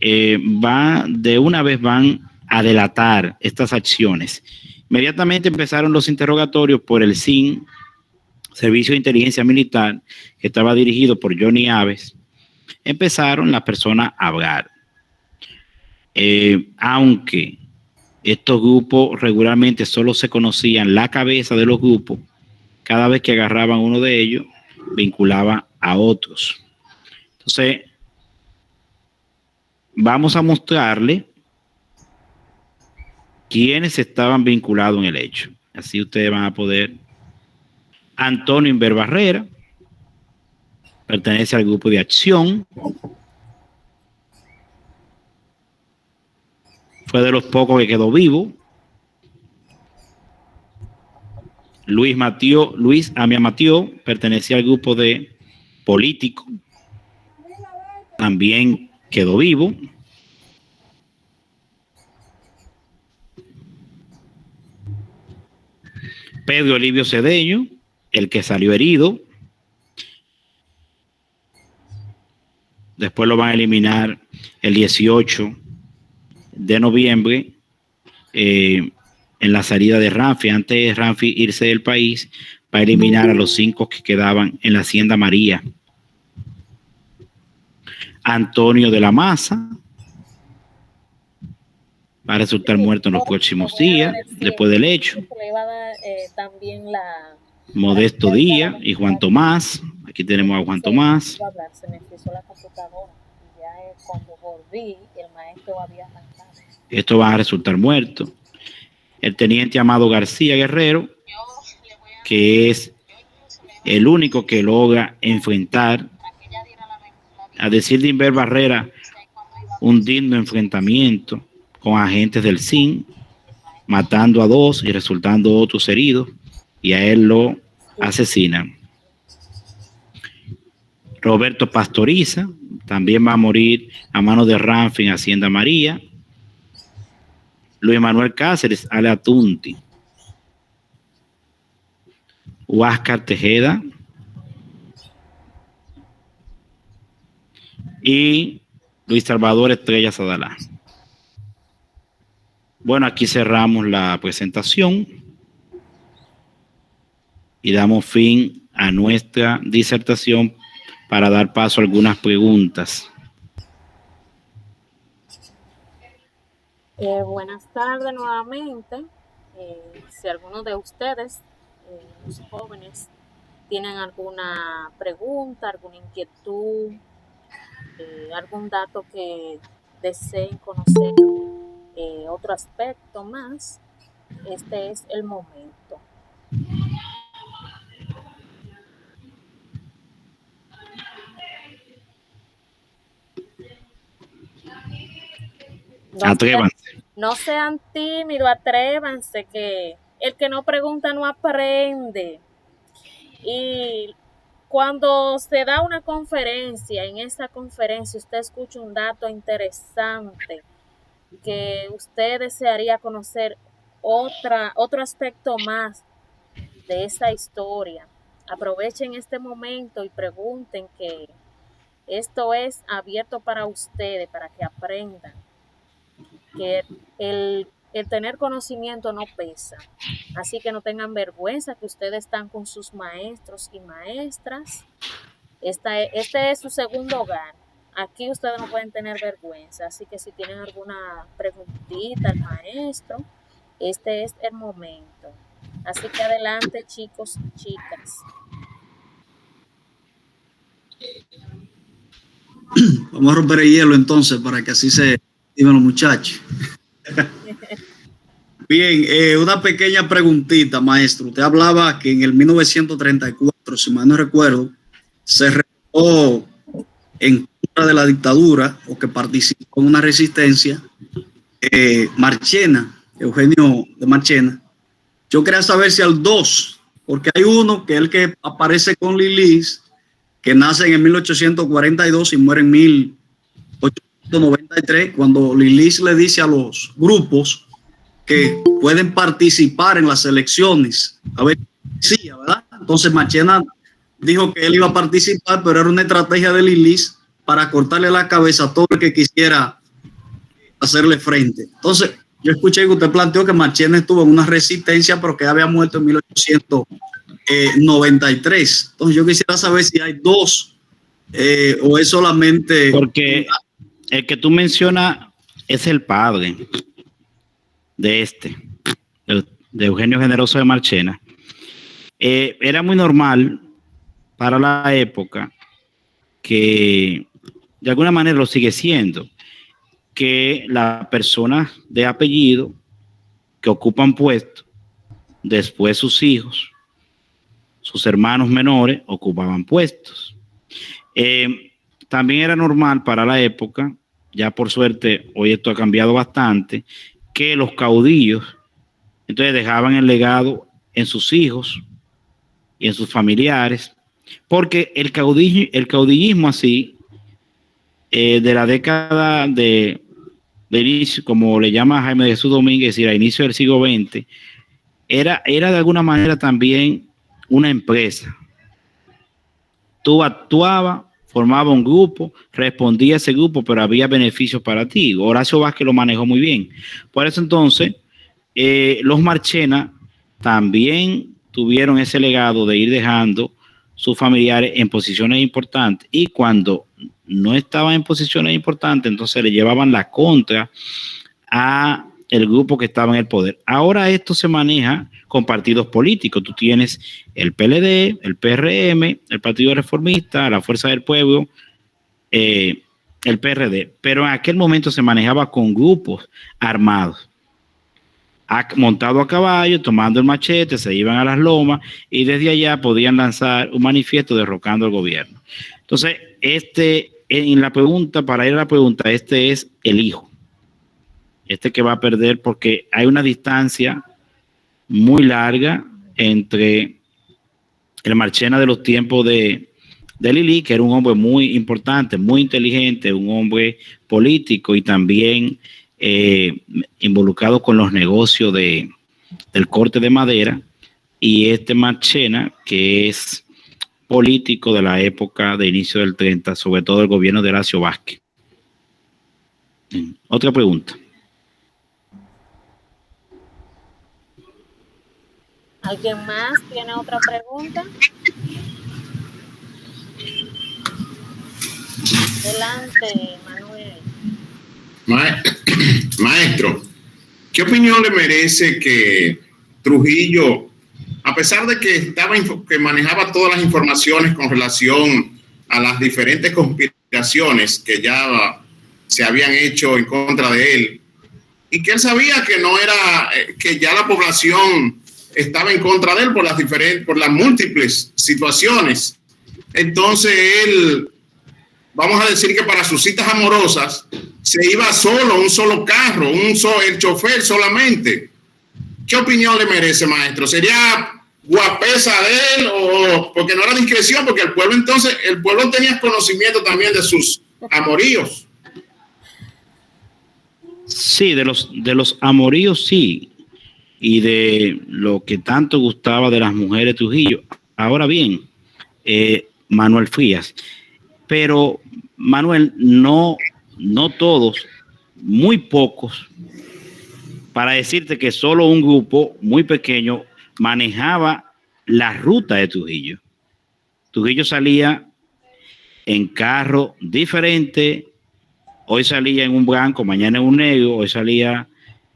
[SPEAKER 1] De una vez van a delatar estas acciones. Inmediatamente empezaron los interrogatorios por el SIN, Servicio de Inteligencia Militar, que estaba dirigido por Johnny Aves. Empezaron las personas a hablar. Aunque estos grupos regularmente solo se conocían la cabeza de los grupos, cada vez que agarraban uno de ellos, vinculaban a otros. Entonces, vamos a mostrarle quiénes estaban vinculados en el hecho. Así ustedes van a poder. Antonio Inver Barrera pertenece al grupo de acción. Fue de los pocos que quedó vivo. Luis Amia Matió pertenecía al grupo de político. También quedó vivo. Pedro Livio Cedeño, el que salió herido. Después lo van a eliminar el 18 de noviembre en la salida de Ramfi. Antes de Ramfi irse del país, va a eliminar a los 5 que quedaban en la Hacienda María. Antonio de la Maza va a resultar muerto en los próximos días, después del hecho. Modesto Díaz y Juan Tomás. Aquí tenemos a Juan Tomás. Estos van a resultar muertos. El teniente Amado García Guerrero, que es el único que logra enfrentar, a decir de Inver Barrera, un digno enfrentamiento con agentes del SIN, matando a 2 y resultando otros heridos, y a él lo asesinan. Roberto Pastoriza también va a morir a manos de Ramfi en Hacienda María. Luis Manuel Cáceres, Alatunti. Huáscar Tejeda y Luis Salvador Estrella Sadalá. Bueno, aquí cerramos la presentación y damos fin a nuestra disertación para dar paso a algunas preguntas.
[SPEAKER 2] Buenas tardes nuevamente. Si alguno de ustedes, los jóvenes, tienen alguna pregunta, alguna inquietud, algún dato que deseen conocer, otro aspecto más, este es el momento.
[SPEAKER 1] Atrévanse.
[SPEAKER 2] No sean tímidos, atrévanse, que el que no pregunta no aprende. Y cuando se da una conferencia, en esa conferencia usted escucha un dato interesante que usted desearía conocer otro aspecto más de esa historia. Aprovechen este momento y pregunten, que esto es abierto para ustedes, para que aprendan, que el tener conocimiento no pesa. Así que no tengan vergüenza, que ustedes están con sus maestros y maestras. Este es su segundo hogar. Aquí ustedes no pueden tener vergüenza. Así que si tienen alguna preguntita al maestro, este es el momento. Así que adelante, chicos y chicas.
[SPEAKER 3] Vamos a romper el hielo entonces para que así se digan los muchachos. Bien, una pequeña preguntita, maestro. Usted hablaba que en el 1934, si mal no recuerdo, se rebeló en contra de la dictadura, o que participó en una resistencia, Marchena, Eugenio de Marchena. Yo quería saber si al 2, porque hay uno que es el que aparece con Lilis, que nace en 1842 y muere en 1893, cuando Lilis le dice a los grupos que pueden participar en las elecciones. A ver, sí, ¿verdad? Entonces Marchena dijo que él iba a participar, pero era una estrategia de Lilis para cortarle la cabeza a todo el que quisiera hacerle frente. Entonces, yo escuché que usted planteó que Marchena estuvo en una resistencia, pero que había muerto en 1893. Entonces, yo quisiera saber si hay dos o es solamente...
[SPEAKER 1] Porque el que tú mencionas es el padre de de Eugenio Generoso de Marchena. Era muy normal para la época, que de alguna manera lo sigue siendo, que las personas de apellido que ocupan puestos, después sus hijos, sus hermanos menores ocupaban puestos. También era normal para la época, ya por suerte hoy esto ha cambiado bastante, que los caudillos entonces dejaban el legado en sus hijos y en sus familiares, porque el caudillismo así, de la década de inicio, como le llama Jaime de Jesús Domínguez, es decir, a inicio del siglo XX, era de alguna manera también una empresa. Tú actuabas, formaba un grupo, respondía a ese grupo, pero había beneficios para ti. Horacio Vázquez lo manejó muy bien. Por eso entonces, los Marchena también tuvieron ese legado de ir dejando sus familiares en posiciones importantes, y cuando no estaban en posiciones importantes, entonces le llevaban la contra a el grupo que estaba en el poder. Ahora esto se maneja con partidos políticos. Tú tienes el PLD, el PRM, el Partido Reformista, la Fuerza del Pueblo, el PRD, pero en aquel momento se manejaba con grupos armados, montado a caballo, tomando el machete, se iban a las lomas y desde allá podían lanzar un manifiesto derrocando al gobierno. Entonces, en la pregunta, para ir a la pregunta, este es el hijo, que va a perder, porque hay una distancia muy larga entre el Marchena de los tiempos de Lili, que era un hombre muy importante, muy inteligente, un hombre político y también involucrado con los negocios del corte de madera, y este Marchena, que es político de la época de inicio del 30, sobre todo el gobierno de Horacio Vázquez. Otra pregunta.
[SPEAKER 2] ¿Alguien más tiene otra pregunta? Adelante, Manuel.
[SPEAKER 4] Maestro, ¿qué opinión le merece que Trujillo, a pesar de que que manejaba todas las informaciones con relación a las diferentes conspiraciones que ya se habían hecho en contra de él, y que él sabía que no era, que ya la población estaba en contra de él por las múltiples situaciones? Entonces él, vamos a decir que para sus citas amorosas se iba solo, un solo carro, el chofer solamente. ¿Qué opinión le merece, maestro? ¿Sería guapesa de él o porque no era discreción? Porque el pueblo tenía conocimiento también de sus amoríos.
[SPEAKER 1] Sí, de los amoríos sí, y de lo que tanto gustaba de las mujeres de Trujillo. Ahora bien, Manuel Frías, pero Manuel, no todos, muy pocos, para decirte que solo un grupo muy pequeño manejaba la ruta de Trujillo. Trujillo salía en carro diferente. Hoy salía en un blanco, mañana en un negro, hoy salía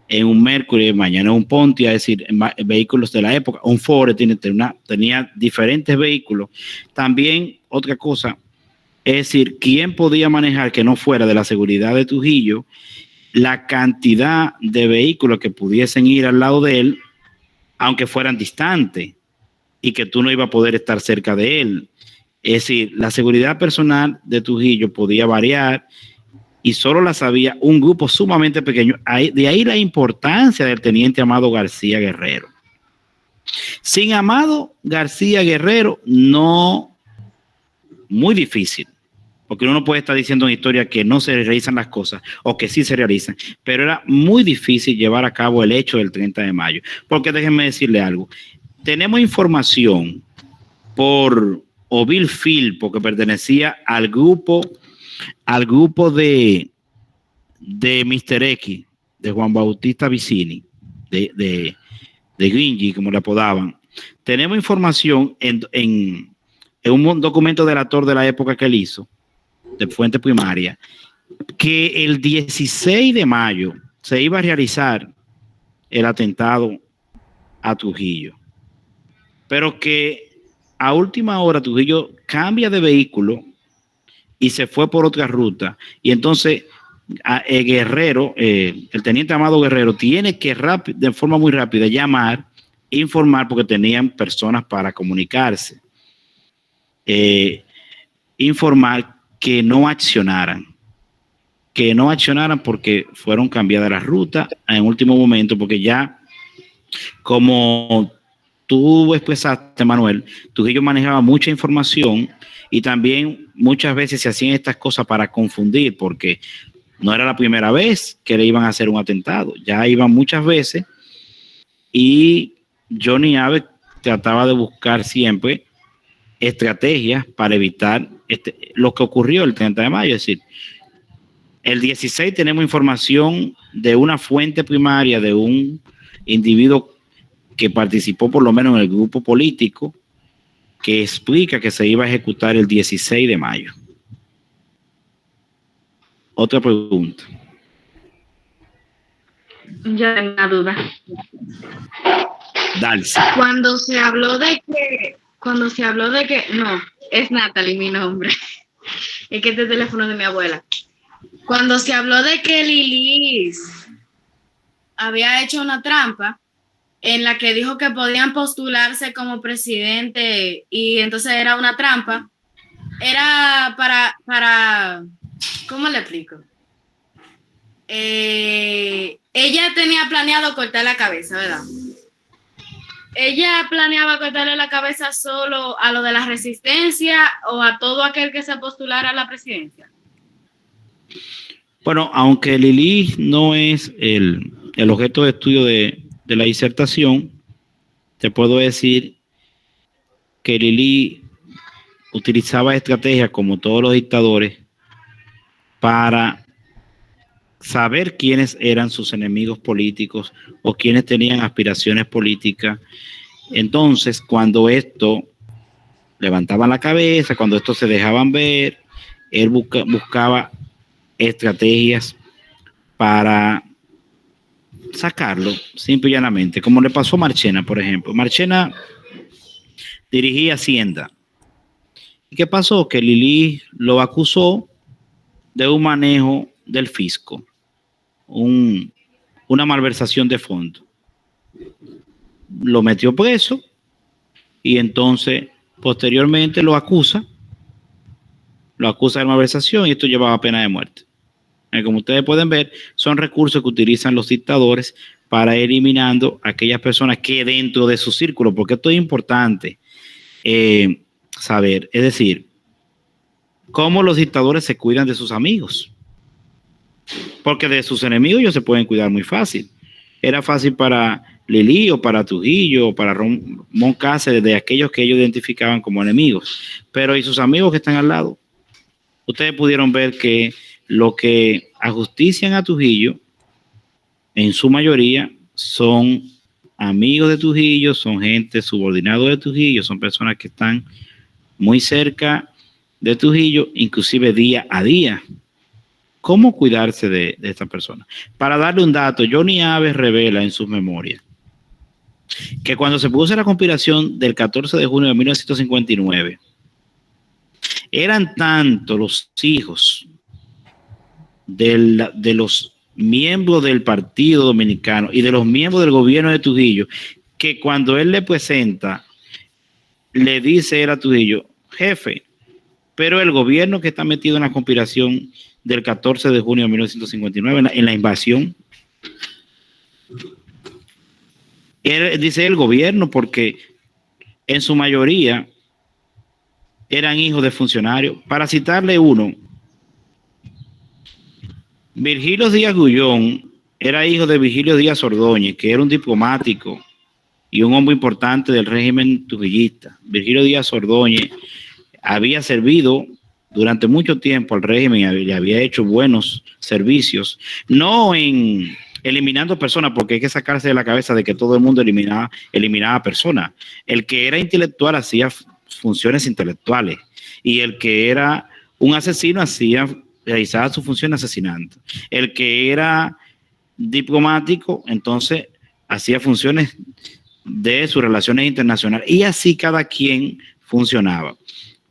[SPEAKER 1] en un Mercury, mañana en un Pontiac, es decir, en vehículos de la época. Un Ford tenía diferentes vehículos. También, otra cosa, es decir, ¿quién podía manejar que no fuera de la seguridad de Trujillo la cantidad de vehículos que pudiesen ir al lado de él, aunque fueran distantes, y que tú no ibas a poder estar cerca de él? Es decir, la seguridad personal de Trujillo podía variar, y solo la sabía un grupo sumamente pequeño. De ahí la importancia del teniente Amado García Guerrero. Sin Amado García Guerrero, no, muy difícil, porque uno no puede estar diciendo en historia que no se realizan las cosas o que sí se realizan, pero era muy difícil llevar a cabo el hecho del 30 de mayo, porque déjenme decirle algo. Tenemos información por Ovil Phil, porque pertenecía al grupo de Mr. X, de Juan Bautista Vicini, de Gringy, como le apodaban. Tenemos información en un documento delator de la época que él hizo, de fuente primaria, que el 16 de mayo se iba a realizar el atentado a Trujillo, pero que a última hora Trujillo cambia de vehículo y se fue por otra ruta, y entonces Guerrero, el teniente Amado Guerrero, tiene que de forma muy rápida llamar, informar, porque tenían personas para comunicarse, informar que no accionaran porque fueron cambiadas las rutas en último momento, porque ya, como tú expresaste, Manuel, Trujillo manejaba mucha información, y también muchas veces se hacían estas cosas para confundir, porque no era la primera vez que le iban a hacer un atentado, ya iban muchas veces, y Johnny Abe trataba de buscar siempre estrategias para evitar lo que ocurrió el 30 de mayo. Es decir, el 16 tenemos información de una fuente primaria de un individuo que participó por lo menos en el grupo político, que explica que se iba a ejecutar el 16 de mayo. Otra pregunta.
[SPEAKER 5] Yo tengo una duda.
[SPEAKER 1] Dalce.
[SPEAKER 5] Cuando se habló de que, no, es Natalie mi nombre, es que este es el teléfono de mi abuela. Cuando se habló de que Lilis había hecho una trampa en la que dijo que podían postularse como presidente, y entonces era una trampa, era para ¿cómo le explico? Ella tenía planeado cortar la cabeza, ¿verdad? ¿Ella planeaba cortarle la cabeza solo a lo de la resistencia o a todo aquel que se postulara a la presidencia?
[SPEAKER 1] Bueno, aunque Lili no es el objeto de estudio de la disertación, te puedo decir que Lili utilizaba estrategias como todos los dictadores para saber quiénes eran sus enemigos políticos o quiénes tenían aspiraciones políticas, Entonces, cuando esto levantaban la cabeza, cuando estos se dejaban ver, él buscaba estrategias para sacarlo, simple y llanamente, como le pasó a Marchena, por ejemplo. Marchena dirigía Hacienda. ¿Y qué pasó? Que Lili lo acusó de un manejo del fisco, una malversación de fondos. Lo metió preso y entonces posteriormente lo acusa de malversación y esto llevaba pena de muerte. Como ustedes pueden ver, son recursos que utilizan los dictadores para ir eliminando a aquellas personas que dentro de su círculo, porque esto es importante saber, es decir, cómo los dictadores se cuidan de sus amigos, porque de sus enemigos ellos se pueden cuidar muy fácil. Era fácil para Lili o para Trujillo o para Ramón Cáceres, de aquellos que ellos identificaban como enemigos, pero ¿y sus amigos que están al lado? Ustedes pudieron ver que lo que ajustician a Trujillo, en su mayoría, son amigos de Trujillo, son gente subordinada de Trujillo, son personas que están muy cerca de Trujillo, inclusive día a día. ¿Cómo cuidarse de esta persona? Para darle un dato, Johnny Aves revela en sus memorias que cuando se produce la conspiración del 14 de junio de 1959, eran tantos los hijos de los miembros del Partido Dominicano y de los miembros del gobierno de Trujillo, que cuando él le presenta, le dice él a Trujillo, jefe, pero el gobierno que está metido en la conspiración del 14 de junio de 1959, en la invasión, él dice el gobierno porque en su mayoría eran hijos de funcionarios. Para citarle uno, Virgilio Díaz Gullón era hijo de Virgilio Díaz Ordóñez, que era un diplomático y un hombre importante del régimen trujillista. Virgilio Díaz Ordóñez había servido durante mucho tiempo al régimen y le había hecho buenos servicios, no en eliminando personas, porque hay que sacarse de la cabeza de que todo el mundo eliminaba personas. El que era intelectual hacía funciones intelectuales y el que era un asesino realizaba su función asesinando. El que era diplomático, entonces hacía funciones de sus relaciones internacionales y así cada quien funcionaba.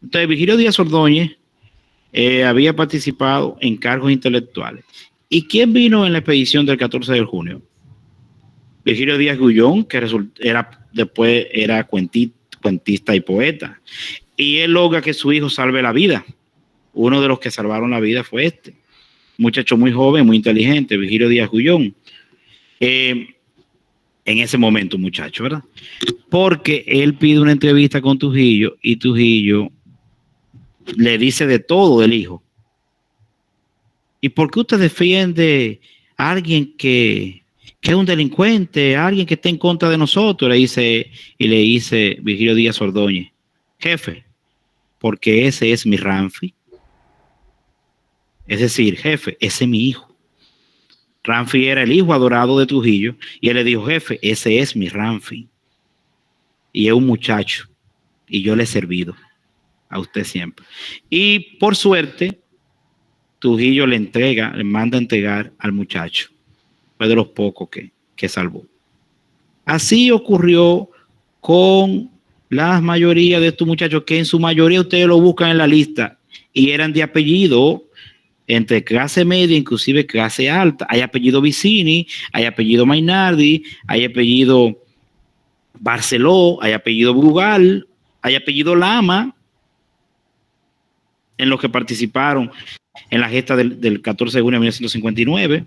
[SPEAKER 1] Entonces, Virgilio Díaz Ordóñez había participado en cargos intelectuales. ¿Y quién vino en la expedición del 14 de junio? Virgilio Díaz Gullón, que después era cuentista y poeta. Y él logra que su hijo salve la vida. Uno de los que salvaron la vida fue este muchacho muy joven, muy inteligente, Virgilio Díaz Gullón. En ese momento, muchacho, ¿verdad? Porque él pide una entrevista con Trujillo y Trujillo le dice de todo del hijo. ¿Y por qué usted defiende a alguien que es un delincuente, a alguien que está en contra de nosotros? Le dice Virgilio Díaz Ordóñez, jefe, porque ese es mi Ramfi. Es decir, jefe, ese es mi hijo. Ramfi era el hijo adorado de Trujillo y él le dijo, jefe, ese es mi Ramfi. Y es un muchacho y yo le he servido a usted siempre. Y por suerte, Trujillo le manda a entregar al muchacho. Fue de los pocos que salvó. Así ocurrió con la mayoría de estos muchachos, que en su mayoría ustedes lo buscan en la lista y eran de apellido entre clase media, inclusive clase alta. Hay apellido Vicini, hay apellido Mainardi, hay apellido Barceló, hay apellido Brugal, hay apellido Lama, en los que participaron en la gesta del 14 de junio de 1959.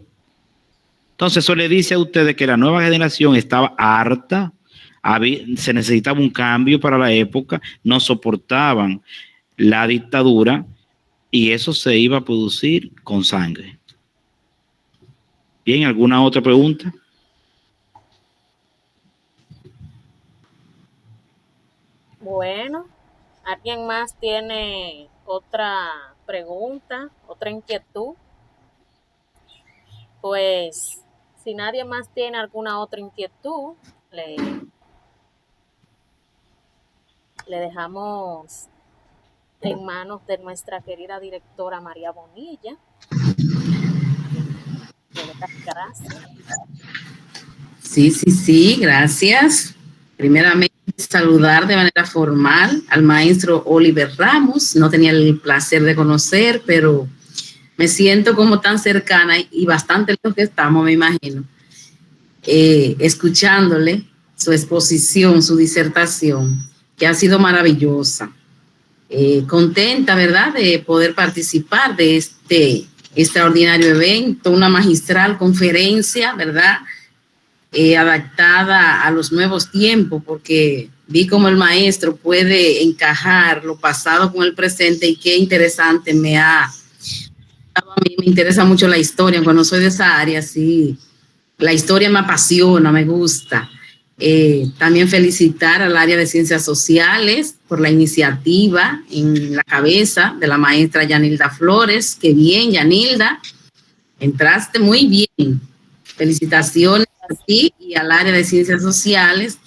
[SPEAKER 1] Entonces eso le dice a ustedes que la nueva generación estaba harta, se necesitaba un cambio para la época, no soportaban la dictadura y eso se iba a producir con sangre. Bien, ¿alguna otra pregunta?
[SPEAKER 2] Bueno, ¿alguien más tiene otra pregunta, otra inquietud? Pues, si nadie más tiene alguna otra inquietud, le dejamos en manos de nuestra querida directora María Bonilla. Le doy las gracias.
[SPEAKER 6] Sí, gracias. Primeramente, saludar de manera formal al maestro Oliver Ramos. No tenía el placer de conocer, pero me siento como tan cercana y bastante lejos que estamos, me imagino, escuchándole su exposición, su disertación, que ha sido maravillosa. Contenta, ¿verdad?, de poder participar de este extraordinario evento, una magistral conferencia, ¿verdad?, adaptada a los nuevos tiempos, porque vi cómo el maestro puede encajar lo pasado con el presente, y qué interesante a mí me interesa mucho la historia, cuando soy de esa área, sí, la historia me apasiona, me gusta. También felicitar al área de ciencias sociales por la iniciativa en la cabeza de la maestra Yanilda Flores. Qué bien, Yanilda, entraste muy bien. Felicitaciones a ti y al área de ciencias sociales,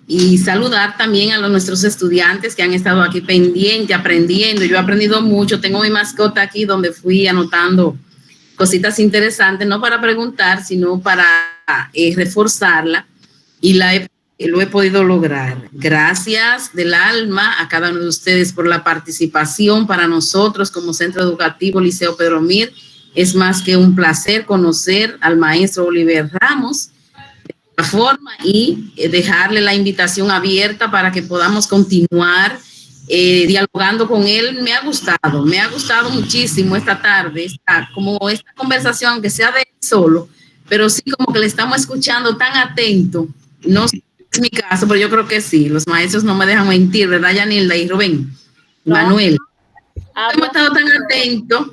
[SPEAKER 6] y saludar también a nuestros estudiantes que han estado aquí pendientes, aprendiendo. Yo he aprendido mucho, tengo mi mascota aquí donde fui anotando cositas interesantes, no para preguntar, sino para reforzarla, y lo he podido lograr. Gracias del alma a cada uno de ustedes por la participación. Para nosotros como Centro Educativo Liceo Pedro Mir es más que un placer conocer al maestro Oliver Ramos de esta forma, y dejarle la invitación abierta para que podamos continuar dialogando con él. Me ha gustado muchísimo esta tarde, esta conversación, aunque sea de él solo, pero sí como que le estamos escuchando tan atento. No sé si es mi caso, pero yo creo que sí. Los maestros no me dejan mentir, ¿verdad, Yanilda y Rubén? No. Manuel. Hemos estado tan atentos.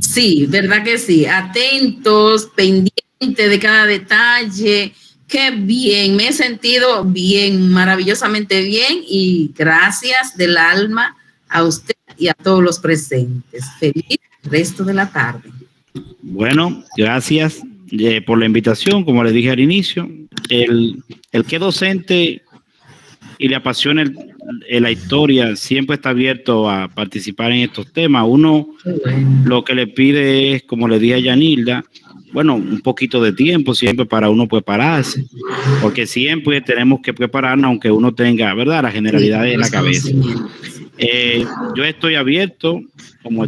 [SPEAKER 6] Sí, verdad que sí. Atentos, pendientes de cada detalle. Qué bien, me he sentido bien, maravillosamente bien, y gracias del alma a usted y a todos los presentes. Feliz resto de la tarde.
[SPEAKER 1] Bueno, gracias por la invitación. Como les dije al inicio, el que es docente y le apasiona la historia siempre está abierto a participar en estos temas. Uno lo que le pide es, como le dije a Yanilda, bueno, un poquito de tiempo siempre para uno prepararse, porque siempre tenemos que prepararnos, aunque uno tenga, ¿verdad?, la generalidad en la cabeza. Yo estoy abierto, como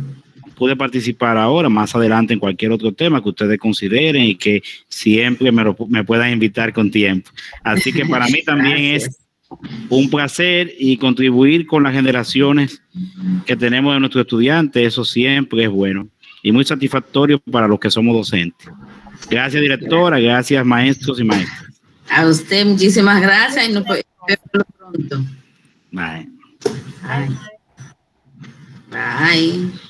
[SPEAKER 1] pude participar ahora, más adelante en cualquier otro tema que ustedes consideren y que siempre me puedan invitar con tiempo. Así que para mí también es un placer, y contribuir con las generaciones que tenemos de nuestros estudiantes, eso siempre es bueno y muy satisfactorio para los que somos docentes. Gracias, directora, gracias, maestros y maestras.
[SPEAKER 6] A usted muchísimas gracias, y nos vemos pronto.
[SPEAKER 1] Bye.
[SPEAKER 6] Bye. Bye.